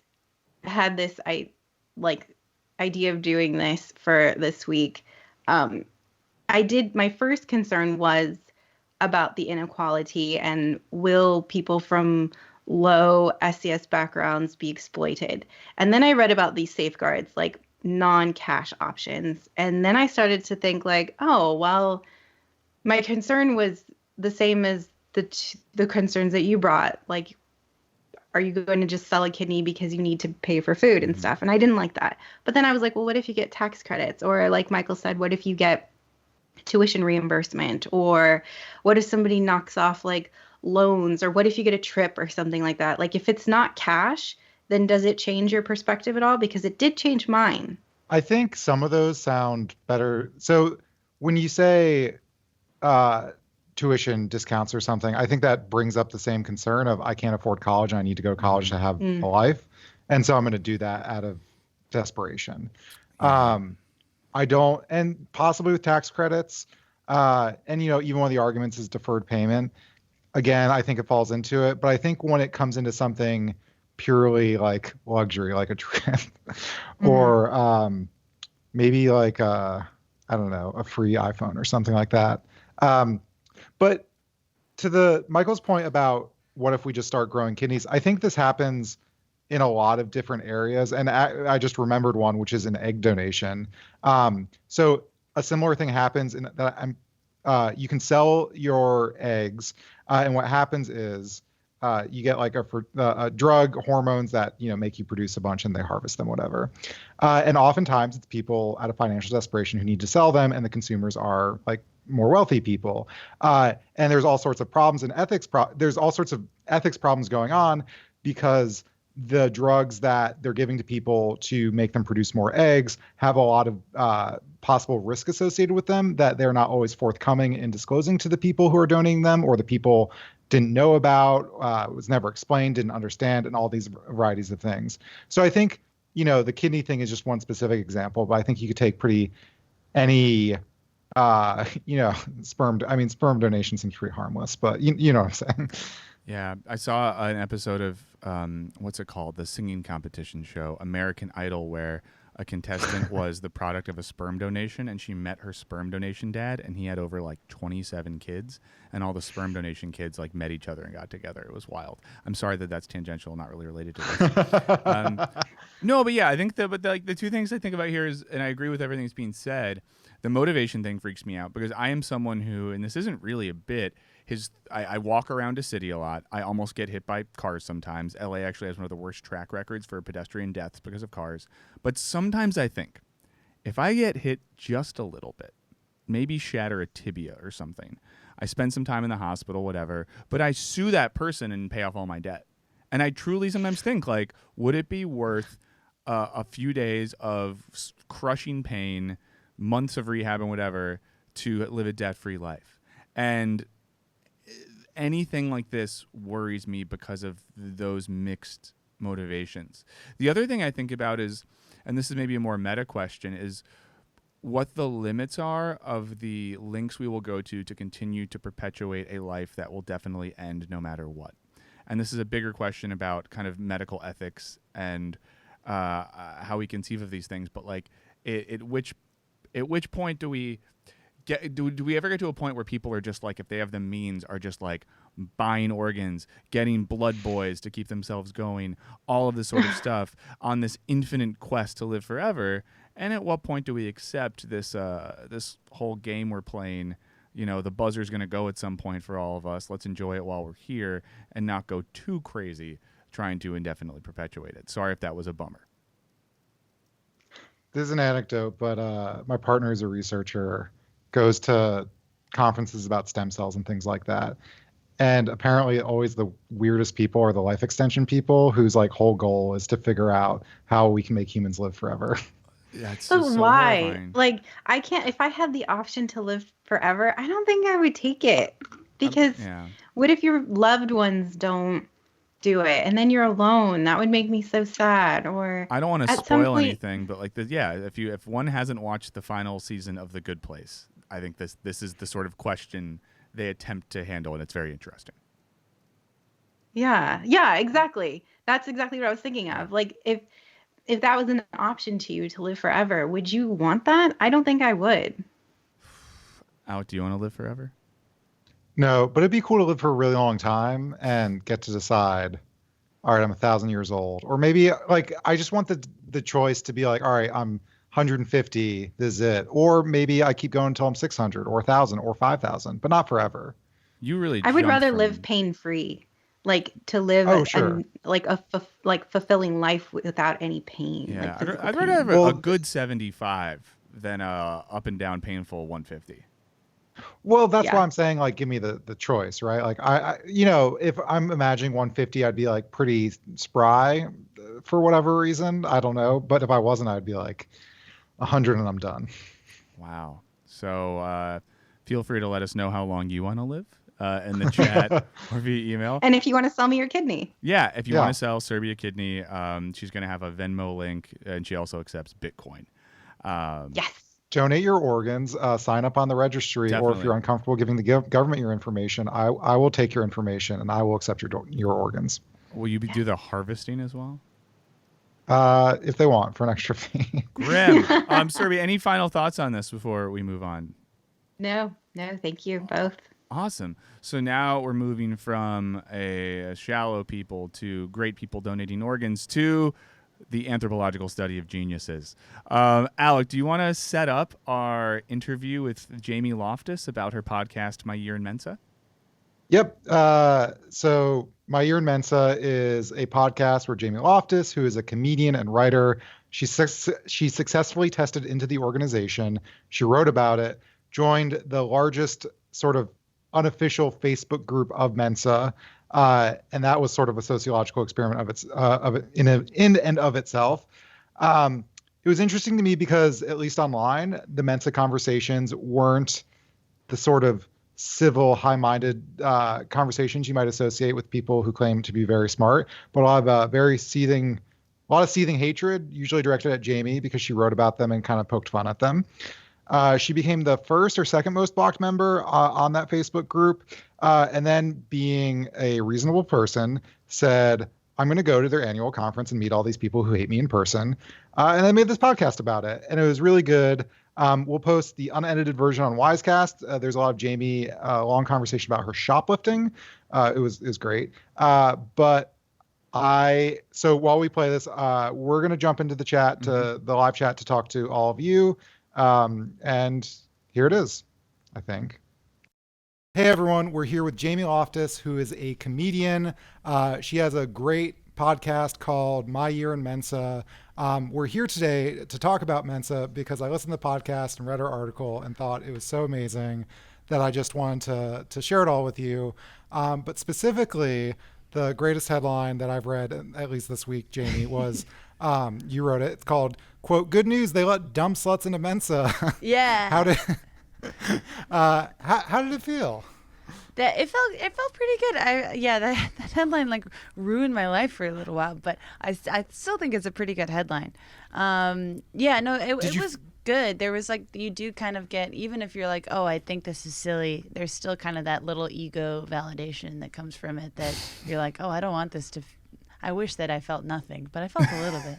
had this idea of doing this for this week, my first concern was about the inequality and will people from low SES backgrounds be exploited. And then I read about these safeguards, like non-cash options. And then I started to think like, oh, well, my concern was the same as the concerns that you brought. Like, are you going to just sell a kidney because you need to pay for food and stuff? And I didn't like that. But then I was like, well, what if you get tax credits? Or like Michael said, what if you get tuition reimbursement? Or what if somebody knocks off like loans? Or what if you get a trip or something like that? Like if it's not cash, then does it change your perspective at all? Because it did change mine. I think some of those sound better. So when you say tuition discounts or something, I think that brings up the same concern of I can't afford college and I need to go to college to have a life. And so I'm going to do that out of desperation. I don't, and possibly with tax credits, and even one of the arguments is deferred payment. Again, I think it falls into it, but I think when it comes into something purely like luxury, like a trip, or maybe like a free iPhone or something like that. But to Michael's point about what if we just start growing kidneys, I think this happens in a lot of different areas. And I just remembered one, which is an egg donation. So a similar thing happens in that you can sell your eggs. And what happens is you get like a drug, hormones that, make you produce a bunch and they harvest them, whatever. And oftentimes it's people out of financial desperation who need to sell them. And the consumers are like more wealthy people. And there's all sorts of problems and there's all sorts of ethics problems going on because the drugs that they're giving to people to make them produce more eggs have a lot of possible risk associated with them that they're not always forthcoming in disclosing to the people who are donating them, or the people didn't know about, was never explained, didn't understand, and all these varieties of things. So I think the kidney thing is just one specific example, but I think you could take any sperm donation seems pretty harmless, but you know what I'm saying. Yeah, I saw an episode of what's it called, the singing competition show American Idol, where a contestant was the product of a sperm donation, and she met her sperm donation dad, and he had over like 27 kids, and all the sperm donation kids like met each other and got together. It was wild. I'm sorry that that's tangential, not really related to this. No, but yeah, I think the two things I think about here is, and I agree with everything that's being said, the motivation thing freaks me out because I am someone who, and this isn't really a bit, I walk around a city a lot. I almost get hit by cars sometimes. LA actually has one of the worst track records for pedestrian deaths because of cars. But sometimes I think if I get hit just a little bit, maybe shatter a tibia or something, I spend some time in the hospital, whatever, but I sue that person and pay off all my debt. And I truly sometimes think, like, would it be worth a few days of crushing pain, months of rehab and whatever, to live a debt-free life? And anything like this worries me because of those mixed motivations. The other thing I think about is, and this is maybe a more meta question, is what the limits are of the links we will go to continue to perpetuate a life that will definitely end no matter what. And this is a bigger question about kind of medical ethics and how we conceive of these things. But like, at which point do we ever get to a point where people are just like, if they have the means, are just like buying organs, getting blood boys to keep themselves going, all of this sort of stuff on this infinite quest to live forever? And at what point do we accept this whole game we're playing? The buzzer's going to go at some point for all of us. Let's enjoy it while we're here and not go too crazy trying to indefinitely perpetuate it. Sorry if that was a bummer. This is an anecdote, but my partner is a researcher, goes to conferences about stem cells and things like that. And apparently always the weirdest people are the life extension people whose like whole goal is to figure out how we can make humans live forever. That's So so why? horrifying. Like, I can't, if I had the option to live forever, I don't think I would take it. Because Yeah. what if your loved ones don't do it and then you're alone? That would make me so sad. Or I don't want to at some spoil point- anything, but like if one hasn't watched the final season of The Good Place, I think this is the sort of question they attempt to handle, and it's very interesting. Yeah, exactly. That's exactly what I was thinking of. Like, if that was an option to you to live forever, would you want that? I don't think I would. Alec, do you want to live forever? No, but it'd be cool to live for a really long time and get to decide, all right, I'm 1,000 years old. Or maybe like I just want the choice to be like, all right, I'm 150, this is it. Or maybe I keep going until I'm 600 or 1,000 or 5,000, but not forever. You really I would jumped rather from- live pain-free. Like, to live sure. like fulfilling life without any pain. Yeah, like physical I'd pain. rather have Well, a good 75 than a up and down painful 150. Well, that's Yeah. why I'm saying like give me the choice, right? Like I if I'm imagining 150, I'd be like pretty spry for whatever reason. I don't know, but if I wasn't, I'd be like 100 and I'm done. Wow. So feel free to let us know how long you want to live in the chat or via email. And if you want to sell me your kidney. Yeah, if you Yeah. want to sell Serbia Kidney, she's going to have a Venmo link, and she also accepts Bitcoin. Yes. Donate your organs, sign up on the registry, or Definitely. if you're uncomfortable giving the government your information, I will take your information and I will accept your organs. Will you do the harvesting as well? If they want, for an extra fee. Grim. Serbia, any final thoughts on this before we move on? No, thank you both. Awesome. So now we're moving from a shallow people to great people donating organs to the anthropological study of geniuses. Alec, do you want to set up our interview with Jamie Loftus about her podcast, My Year in Mensa? Yep. So My Year in Mensa is a podcast where Jamie Loftus, who is a comedian and writer, she successfully tested into the organization. She wrote about it, joined the largest sort of unofficial Facebook group of Mensa, and that was sort of a sociological experiment in and of itself. It was interesting to me because, at least online, the Mensa conversations weren't the sort of civil, high-minded conversations you might associate with people who claim to be very smart, but a lot of very seething a lot of seething hatred, usually directed at Jamie because she wrote about them and kind of poked fun at them. She became the first or second most blocked member on that Facebook group. And then, being a reasonable person, said, I'm going to go to their annual conference and meet all these people who hate me in person. And I made this podcast about it. And it was really good. We'll post the unedited version on Wisecast. There's a lot of Jamie, long conversation about her shoplifting. It was great. So while we play this, we're going to jump into the chat, to the live chat, to talk to all of you. And here it is, I think. Hey everyone, we're here with Jamie Loftus, who is a comedian. She has a great podcast called My Year in Mensa. We're here today to talk about Mensa because I listened to the podcast and read her article and thought it was so amazing that I just wanted to share it all with you. But specifically, the greatest headline that I've read, at least this week, Jamie, was you wrote it. It's called, quote, "Good news, they let dumb sluts into Mensa." Yeah. How did it feel? That it felt pretty good. That headline like ruined my life for a little while, but I still think it's a pretty good headline. It was good. There was like, you do kind of get, even if you're like, oh, I think this is silly, there's still kind of that little ego validation that comes from it, that you're like, oh, I don't want this to I wish that I felt nothing, but I felt a little bit.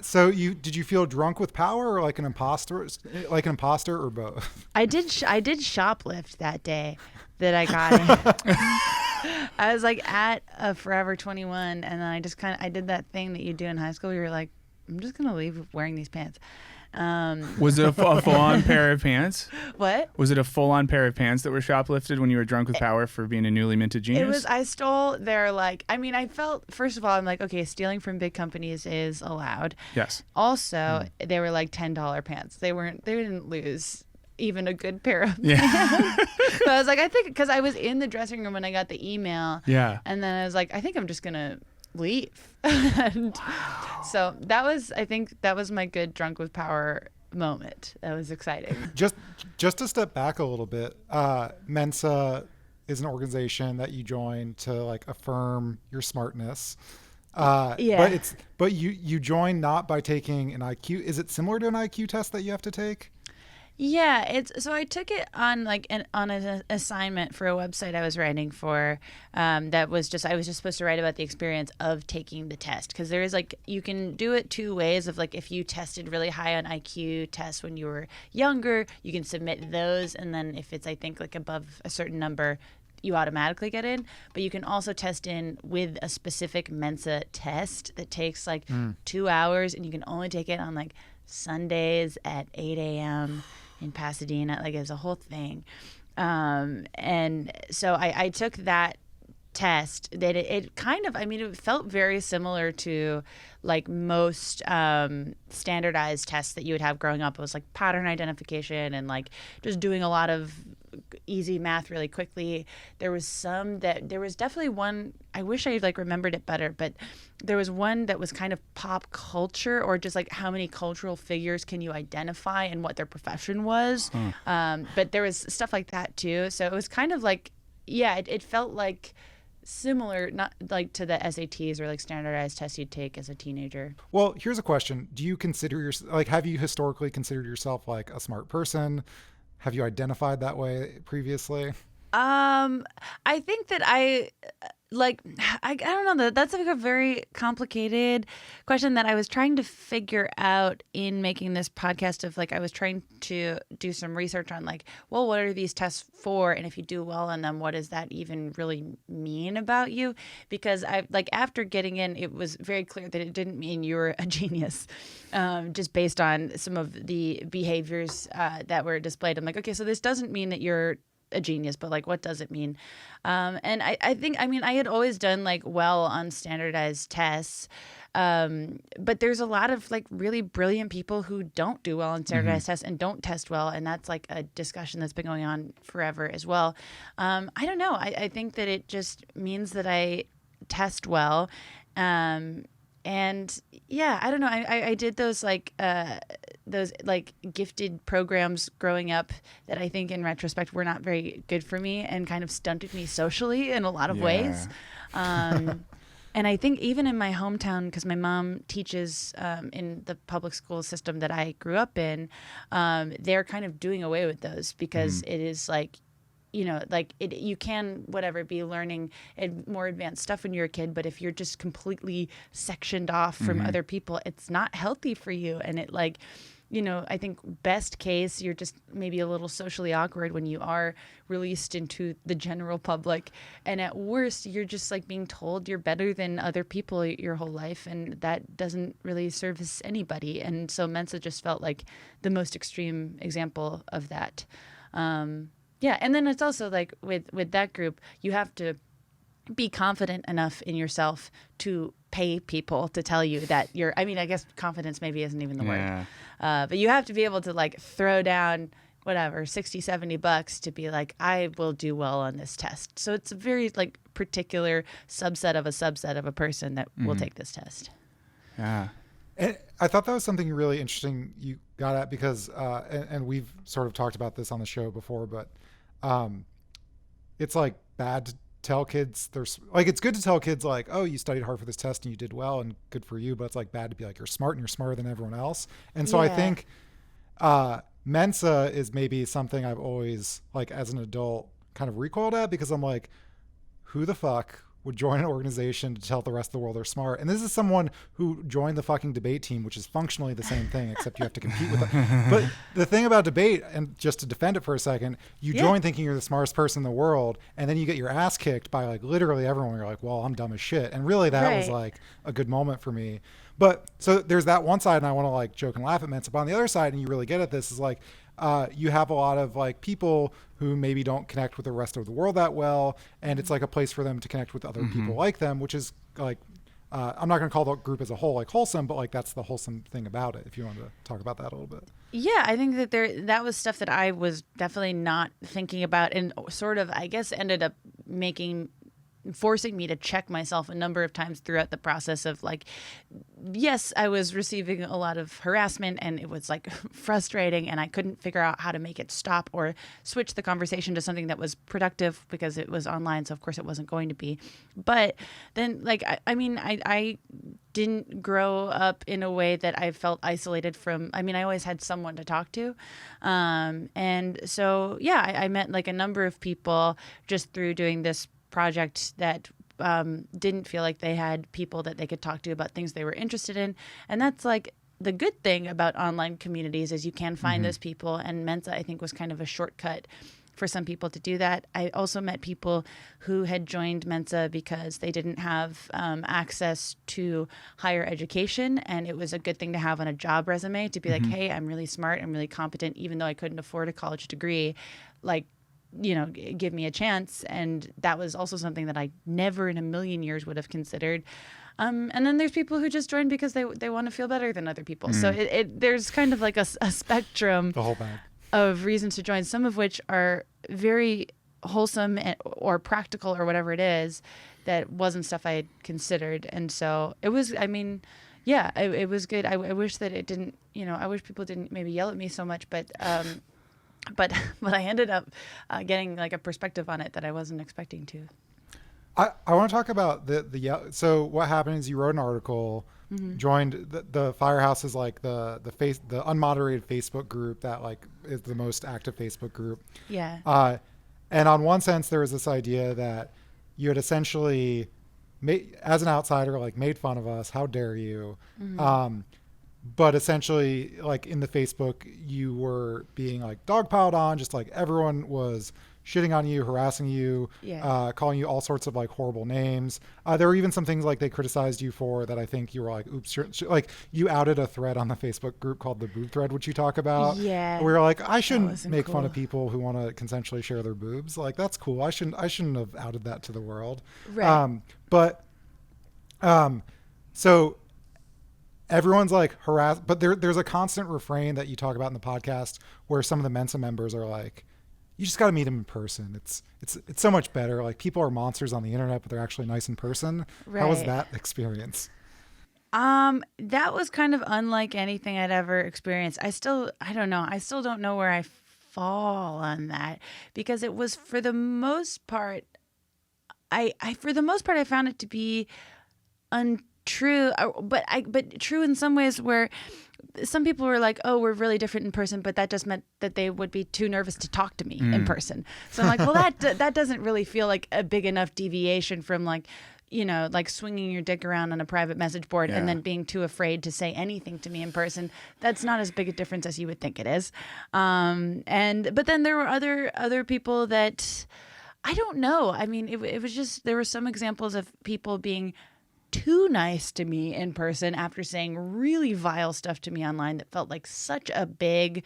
So did you feel drunk with power, or like an imposter, or both? I did shoplift that day that I got it. I was like at a Forever 21, and then I did that thing that you do in high school. You're like, I'm just gonna leave wearing these pants. Was it a full-on pair of pants? What? Was it a full-on pair of pants that were shoplifted when you were drunk with power for being a newly minted genius? It was. I stole their I felt, first of all, I'm like, okay, stealing from big companies is allowed. Yes. Also, they were like $10 pants. They didn't lose even a good pair of Yeah. pants. So I was like, I think, because I was in the dressing room when I got the email. Yeah. And then I was like, I think I'm just gonna leave. And so I think that was my good drunk with power moment. That was exciting. Just to step back a little bit, Mensa is an organization that you joined to like affirm your smartness. Yeah. But you join not by taking an IQ. Is it similar to an IQ test that you have to take? Yeah, so I took it on an assignment for a website I was writing for. I was just supposed to write about the experience of taking the test, because there is you can do it two ways. Of if you tested really high on IQ tests when you were younger, you can submit those, and then if it's above a certain number, you automatically get in. But you can also test in with a specific Mensa test that takes 2 hours, and you can only take it on Sundays at 8 a.m. in Pasadena. It's a whole thing. And so I took that test. That it kind of, it felt very similar to most standardized tests that you would have growing up. It was pattern identification and just doing a lot of easy math really quickly. There was definitely one, I wish I remembered it better, but there was one that was kind of pop culture, or just how many cultural figures can you identify and what their profession was. But there was stuff like that too. So it was kind of it felt similar, not to the SATs or standardized tests you'd take as a teenager. Well, here's a question. Do you consider yourself, have you historically considered yourself a smart person? Have you identified that way previously? I think that I don't know. That's a very complicated question that I was trying to figure out in making this podcast. I was trying to do some research on well, what are these tests for? And if you do well on them, what does that even really mean about you? Because after getting in, it was very clear that it didn't mean you were a genius, just based on some of the behaviors that were displayed. I'm okay, so this doesn't mean that you're a genius, but what does it mean? And I think, I had always done well on standardized tests, but there's a lot of really brilliant people who don't do well on standardized tests and don't test well, and that's a discussion that's been going on forever as well. I don't know. I think that it just means that I test well. And yeah, I don't know. I did those gifted programs growing up that I think in retrospect were not very good for me and kind of stunted me socially in a lot of ways. And I think even in my hometown, because my mom teaches in the public school system that I grew up in, they're kind of doing away with those because it is like, you can whatever be learning more advanced stuff when you're a kid, but if you're just completely sectioned off from other people, it's not healthy for you. And it like, I think best case, you're just maybe a little socially awkward when you are released into the general public. And at worst, you're just like being told you're better than other people your whole life. And that doesn't really service anybody. And so Mensa just felt like the most extreme example of that. Yeah. And then it's also like with that group, you have to be confident enough in yourself to pay people to tell you that I guess confidence maybe isn't even the word. But you have to be able to like throw down whatever, $60-$70 to be like, I will do well on this test. So it's a very like particular subset of a person that will take this test. Yeah. And I thought that was something really interesting you got at because, and we've sort of talked about this on the show before, but it's like bad to tell kids it's good to tell kids like, oh, you studied hard for this test and you did well and good for you, but it's like bad to be like, you're smart and you're smarter than everyone else. And so I think Mensa is maybe something I've always like as an adult kind of recoiled at because I'm like, who the fuck would join an organization to tell the rest of the world they're smart? And this is someone who joined the fucking debate team, which is functionally the same thing, except you have to compete with them. But the thing about debate, and just to defend it for a second, you join thinking you're the smartest person in the world, and then you get your ass kicked by like literally everyone. You're like, well, I'm dumb as shit. And really that was like a good moment for me. But so there's that one side, and I want to like joke and laugh at Mensa. But on the other side, and you really get at this, is like, you have a lot of like people who maybe don't connect with the rest of the world that well, and it's like a place for them to connect with other people like them, which is like, I'm not going to call the group as a whole like wholesome, but like that's the wholesome thing about it. If you want to talk about that a little bit. Yeah, I think that that was stuff that I was definitely not thinking about, and sort of I guess ended up forcing me to check myself a number of times throughout the process of like, yes, I was receiving a lot of harassment and it was like frustrating and I couldn't figure out how to make it stop or switch the conversation to something that was productive because it was online. So of course it wasn't going to be. But then like, I didn't grow up in a way that I felt isolated from. I always had someone to talk to. And so, yeah, I met like a number of people just through doing this project that didn't feel like they had people that they could talk to about things they were interested in. And that's like the good thing about online communities is you can find those people. And Mensa, I think, was kind of a shortcut for some people to do that. I also met people who had joined Mensa because they didn't have access to higher education. And it was a good thing to have on a job resume to be like, hey, I'm really smart, I'm really competent, even though I couldn't afford a college degree. Like, give me a chance. And that was also something that I never in a million years would have considered. And then there's people who just join because they want to feel better than other people. So there's kind of like a spectrum The whole bag. of reasons to join, some of which are very wholesome or practical or whatever it is that wasn't stuff I had considered. And so it was, it was good. I wish that it didn't, I wish people didn't maybe yell at me so much, but I ended up getting like a perspective on it that I wasn't expecting to. I want to talk about so what happened is you wrote an article, joined the Firehouse is like the unmoderated Facebook group that like is the most active Facebook group. Yeah. And on one sense there was this idea that you had essentially as an outsider like made fun of us. How dare you? But essentially, like in the Facebook, you were being like dogpiled on, just like everyone was shitting on you, harassing you, calling you all sorts of like horrible names. There were even some things like they criticized you for that I think you were like, oops, like you outed a thread on the Facebook group called the boob thread, which you talk about. Yeah. We were like, I shouldn't make cool. fun of people who want to consensually share their boobs. Like, that's cool. I shouldn't have outed that to the world. Right. So everyone's like harassed, but there's a constant refrain that you talk about in the podcast where some of the Mensa members are like, you just got to meet them in person. It's so much better. Like, people are monsters on the internet, but they're actually nice in person. Right. How was that experience? That was kind of unlike anything I'd ever experienced. I don't know. I still don't know where I fall on that, because it was, for the most part, I found it to be untrue, but true in some ways where some people were like, oh, we're really different in person, but that just meant that they would be too nervous to talk to me in person. So I'm like, well, that doesn't really feel like a big enough deviation from like, you know, like swinging your dick around on a private message board and then being too afraid to say anything to me in person. That's not as big a difference as you would think it is. But then there were other people that I don't know. I mean, it was just, there were some examples of people being too nice to me in person after saying really vile stuff to me online that felt like such a big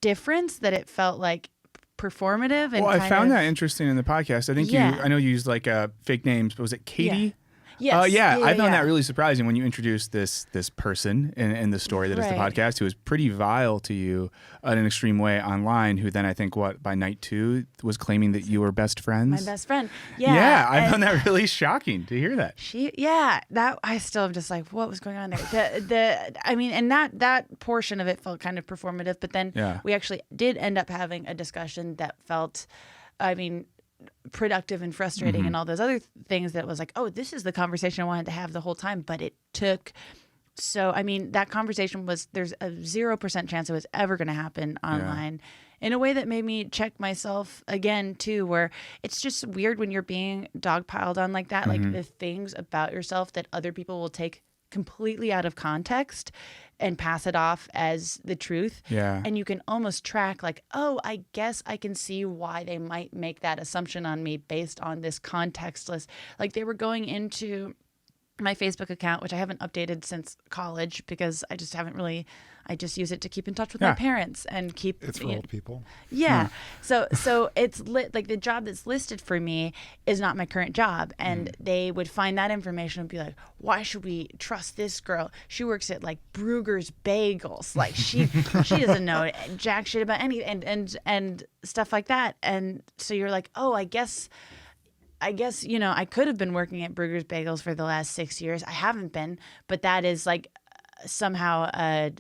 difference that it felt like performative. And I found that interesting in the podcast. I think I know you used like fake names, but was it Katie? Yes. I found that really surprising when you introduced this person in the story that is the podcast, who was pretty vile to you in an extreme way online, who then I think by night 2 was claiming that you were best friends. My best friend. Yeah. I found that really shocking to hear that. That I still am just like, what was going on there? I mean, and that portion of it felt kind of performative, but then we actually did end up having a discussion that felt, I mean, productive and frustrating and all those other things that was like, oh, this is the conversation I wanted to have the whole time. But it took, I mean, that conversation there's a 0% chance it was ever going to happen online in a way that made me check myself again too, where it's just weird when you're being dogpiled on like that, like the things about yourself that other people will take completely out of context and pass it off as the truth. Yeah. And you can almost track like, oh, I guess I can see why they might make that assumption on me based on this contextless. Like they were going into my Facebook account, which I haven't updated since college because I just haven't really, I just use it to keep in touch with my parents and keep. It's for old people. Yeah. So it's like the job that's listed for me is not my current job. And they would find that information and be like, why should we trust this girl? She works at like Brugger's Bagels. Like she doesn't know jack shit about anything and stuff like that. And so you're like, oh, I guess, you know, I could have been working at Brugger's Bagels for the last 6 years. I haven't been, but that is like somehow a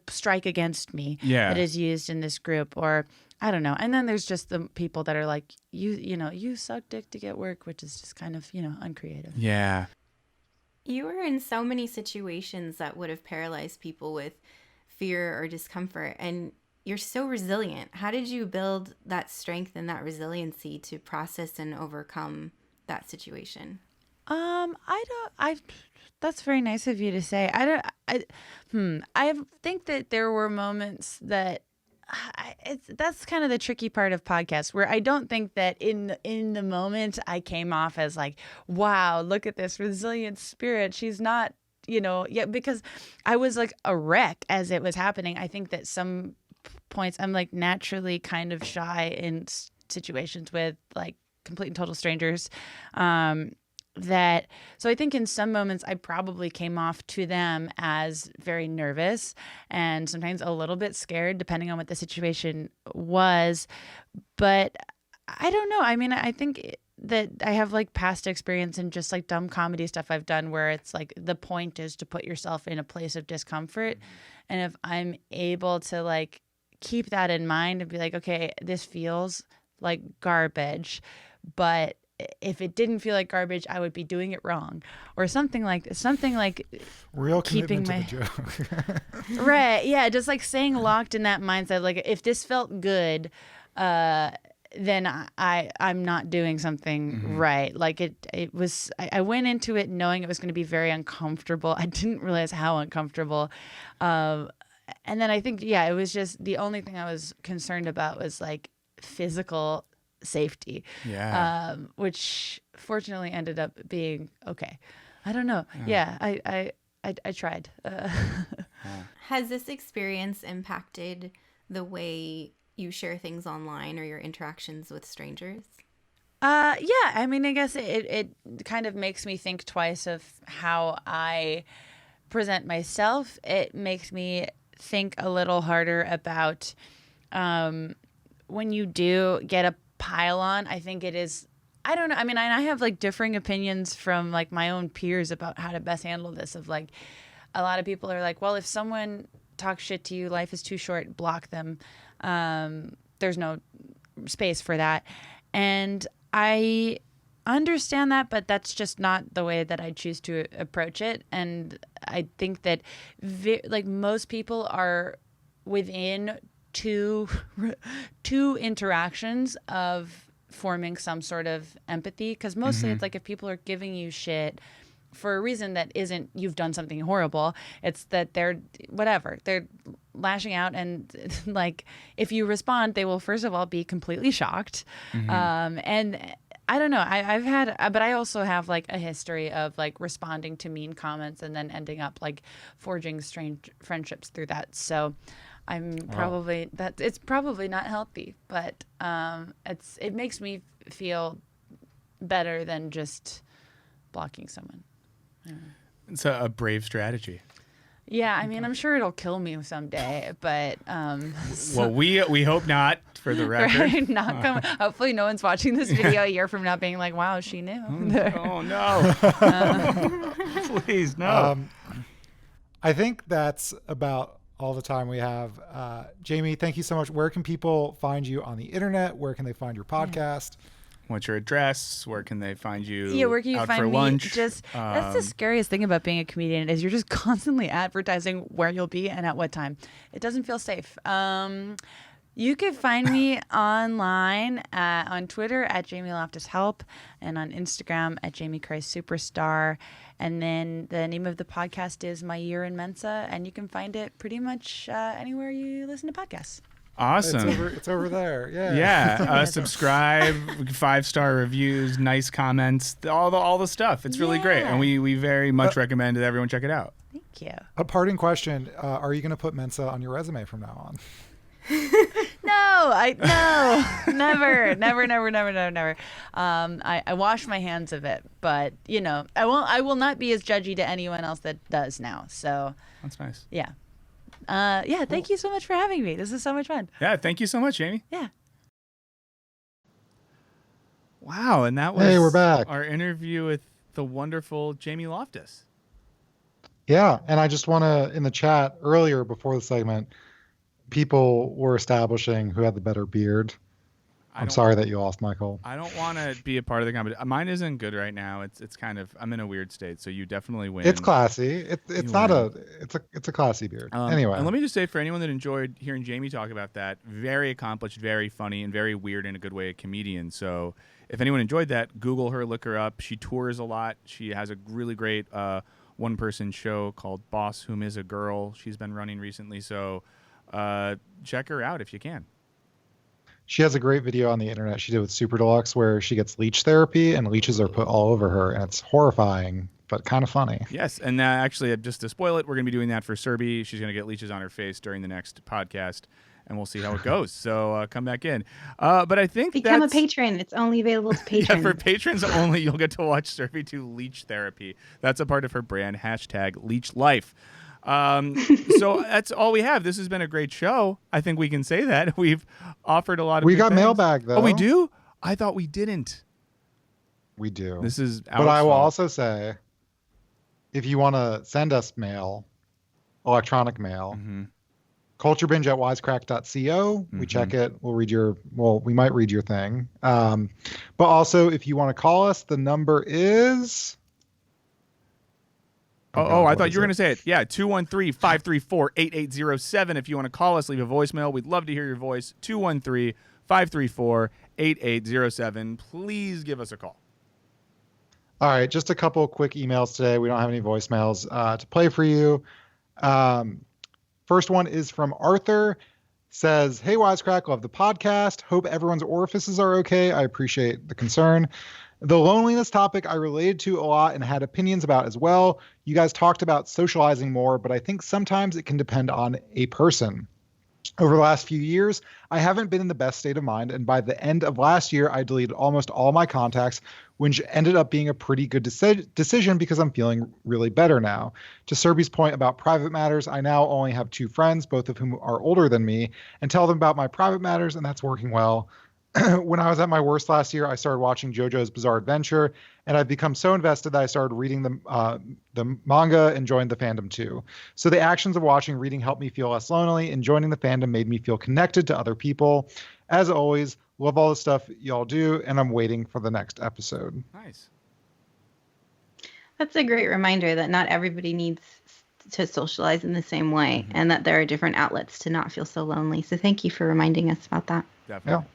strike against me that is used in this group, or I don't know. And then there's just the people that are like, you suck dick to get work, which is just kind of, uncreative. Yeah. You were in so many situations that would have paralyzed people with fear or discomfort, and you're so resilient. How did you build that strength and that resiliency to process and overcome that situation? That's very nice of you to say. I think that there were moments that that's kind of the tricky part of podcasts, where I don't think that in the moment I came off as like, wow, look at this resilient spirit. She's not, because I was like a wreck as it was happening. I think that some points I'm like naturally kind of shy in situations with like complete and total strangers. So I think in some moments I probably came off to them as very nervous and sometimes a little bit scared, depending on what the situation was. But I don't know. I mean, I think that I have like past experience in just like dumb comedy stuff I've done where it's like the point is to put yourself in a place of discomfort. And if I'm able to like keep that in mind and be like, okay, this feels like garbage, but if it didn't feel like garbage, I would be doing it wrong, or something like real keeping commitment to the joke. Right. Yeah. Just like staying locked in that mindset. Like if this felt good, then I'm not doing something right. Like it was, I went into it knowing it was going to be very uncomfortable. I didn't realize how uncomfortable. And then I think, it was just the only thing I was concerned about was like physical safety, which fortunately ended up being okay. I don't know. I tried. Has this experience impacted the way you share things online or your interactions with strangers? I mean, I guess it kind of makes me think twice of how I present myself. It makes me think a little harder about when you do get a pile on. I think it is, I don't know. I mean, I have like differing opinions from like my own peers about how to best handle this. Of like, a lot of people are like, well, if someone talks shit to you, life is too short, block them. There's no space for that. And I understand that, but that's just not the way that I choose to approach it. And I think that like most people are within two interactions of forming some sort of empathy, because mostly it's like if people are giving you shit for a reason that isn't you've done something horrible, it's that they're lashing out, and like if you respond, they will first of all be completely shocked. And I don't know, I've had, but I also have like a history of like responding to mean comments and then ending up like forging strange friendships through that. So I'm probably it's probably not healthy, but it makes me feel better than just blocking someone. It's a brave strategy. Yeah, I mean, I'm sure it'll kill me someday, but well, we hope not, for the record. Right? Hopefully, no one's watching this video a year from now, being like, "Wow, she knew." Oh no! Please no. I think that's about all the time we have. Jamie, thank you so much. Where can people find you on the internet? Where can they find your podcast? What's your address? Where can they find you? Yeah, where can you out find for me? lunch? That's the scariest thing about being a comedian is you're just constantly advertising where you'll be and at what time. It doesn't feel safe. You can find me online on Twitter at Jamie Loftus Help and on Instagram at Jamie Christ Superstar. And then the name of the podcast is My Year in Mensa, and you can find it pretty much anywhere you listen to podcasts. Awesome. It's over there. Yeah. Yeah. Subscribe, 5-star reviews, nice comments, all the stuff. It's really great. And we very much recommend that everyone check it out. Thank you. A parting question. Are you going to put Mensa on your resume from now on? No, never. I wash my hands of it, but I will not be as judgy to anyone else that does now. So that's nice. Yeah. Cool. Thank you so much for having me. This is so much fun. Yeah, thank you so much, Jamie. Yeah. Wow, and that was we're back. Our interview with the wonderful Jamie Loftus. Yeah, and I just want to, in the chat earlier before the segment, people were establishing who had the better beard. I'm sorry that you lost, Michael. I don't want to be a part of the competition. Mine isn't good right now. It's kind of, I'm in a weird state, so you definitely win. It's classy. It's a classy beard. Anyway. And let me just say, for anyone that enjoyed hearing Jamie talk about that, very accomplished, very funny, and very weird in a good way, a comedian. So if anyone enjoyed that, Google her, look her up. She tours a lot. She has a really great one-person show called Boss Whom Is a Girl. She's been running recently, so check her out if you can. She has a great video on the internet she did with Super Deluxe where she gets leech therapy and leeches are put all over her, and it's horrifying but kind of funny. Yes, and actually, just to spoil it, we're going to be doing that for Serby. She's going to get leeches on her face during the next podcast, and we'll see how it goes. So come back in. But I think become a patron. It's only available to patrons. Yeah, for patrons only, you'll get to watch Serby do leech therapy. That's a part of her brand, #LeechLife. So that's all we have. This has been a great show. I think we can say that. We've offered a lot of We got things. mailbag, though. Oh, we do? I thought we didn't. We do. This is But I will also say, if you want to send us mail, electronic mail, culturebinge@wisecrack.co. We check it. We might read your thing. But also, if you want to call us, the number is... I thought you were going to say it. Yeah, 213-534-8807. If you want to call us, leave a voicemail. We'd love to hear your voice. 213-534-8807. Please give us a call. All right, just a couple of quick emails today. We don't have any voicemails to play for you. First one is from Arthur. Says, hey, Wisecrack, love the podcast. Hope everyone's orifices are okay. I appreciate the concern. The loneliness topic I related to a lot and had opinions about as well. You guys talked about socializing more, but I think sometimes it can depend on a person. Over the last few years, I haven't been in the best state of mind, and by the end of last year, I deleted almost all my contacts, which ended up being a pretty good decision because I'm feeling really better now. To Serby's point about private matters, I now only have 2 friends, both of whom are older than me, and tell them about my private matters, and that's working well. When I was at my worst last year, I started watching JoJo's Bizarre Adventure, and I've become so invested that I started reading the manga and joined the fandom too. So the actions of watching reading helped me feel less lonely, and joining the fandom made me feel connected to other people. As always, Love all the stuff y'all do, and I'm waiting for the next episode. Nice. That's a great reminder that not everybody needs to socialize in the same way, and that there are different outlets to not feel so lonely. So thank you for reminding us about that. Definitely. Yeah.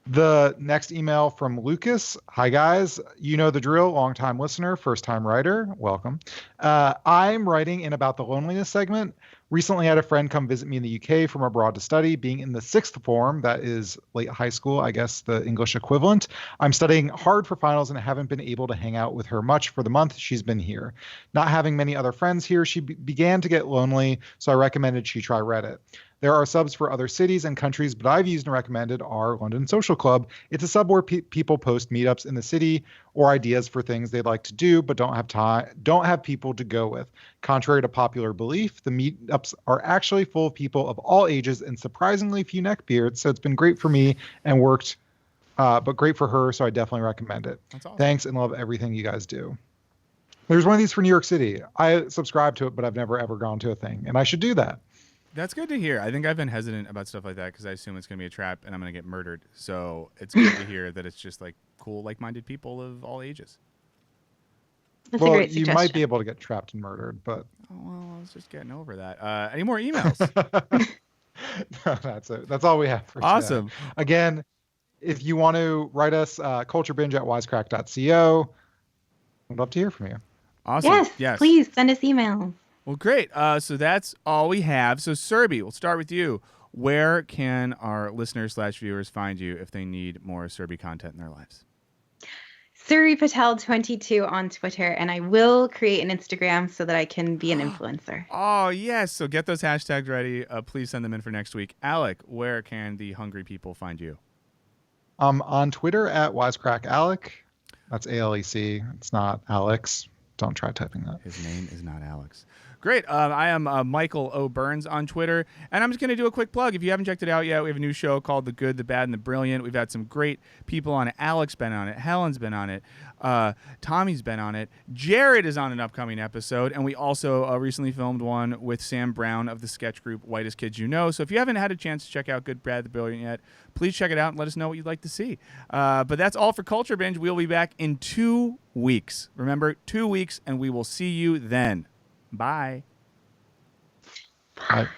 The next email from Lucas. Hi, guys. You know the drill. Long-time listener, first-time writer. Welcome. I'm writing in about the loneliness segment. Recently, I had a friend come visit me in the UK from abroad to study. Being in the sixth form, that is late high school, I guess the English equivalent. I'm studying hard for finals and haven't been able to hang out with her much for the month she's been here. Not having many other friends here, she began to get lonely, so I recommended she try Reddit. There are subs for other cities and countries, but I've used and recommended our London Social Club. It's a sub where people post meetups in the city or ideas for things they'd like to do, but don't have people to go with. Contrary to popular belief, the meetups are actually full of people of all ages and surprisingly few neckbeards. So it's been great for me and worked, but great for her. So I definitely recommend it. That's awesome. Thanks and love everything you guys do. There's one of these for New York City. I subscribe to it, but I've never ever gone to a thing, and I should do that. That's good to hear. I think I've been hesitant about stuff like that because I assume it's going to be a trap and I'm going to get murdered. So it's good to hear that it's just like cool, like-minded people of all ages. That's Well, a great you suggestion. might be able to get trapped and murdered, but Oh, well, I was just getting over that. Any more emails? no, that's it. That's all we have for Awesome. today. Again, if you want to write us, culturebinge@wisecrack.co. I'd love to hear from you. Awesome. Yes, please send us emails. Well, great. So that's all we have. So, Serby, we'll start with you. Where can our listeners/viewers find you if they need more Serby content in their lives? Suri Patel 22 on Twitter, and I will create an Instagram so that I can be an influencer. Oh, yes. So get those hashtags ready. Please send them in for next week. Alec, where can the hungry people find you? On Twitter @wisecrackalec. That's ALEC. It's not Alex. Don't try typing that. His name is not Alex. Great. I am Michael O. Burns on Twitter. And I'm just going to do a quick plug. If you haven't checked it out yet, we have a new show called The Good, the Bad, and the Brilliant. We've had some great people on it. Alec's been on it. Helen's been on it. Tommy's been on it. Jared is on an upcoming episode. And we also recently filmed one with Sam Brown of the sketch group Whitest Kids You Know. So if you haven't had a chance to check out Good, Bad, the Brilliant yet, please check it out and let us know what you'd like to see. But that's all for Culture Binge. We'll be back in 2 weeks. Remember, 2 weeks, and we will see you then. Bye. Bye.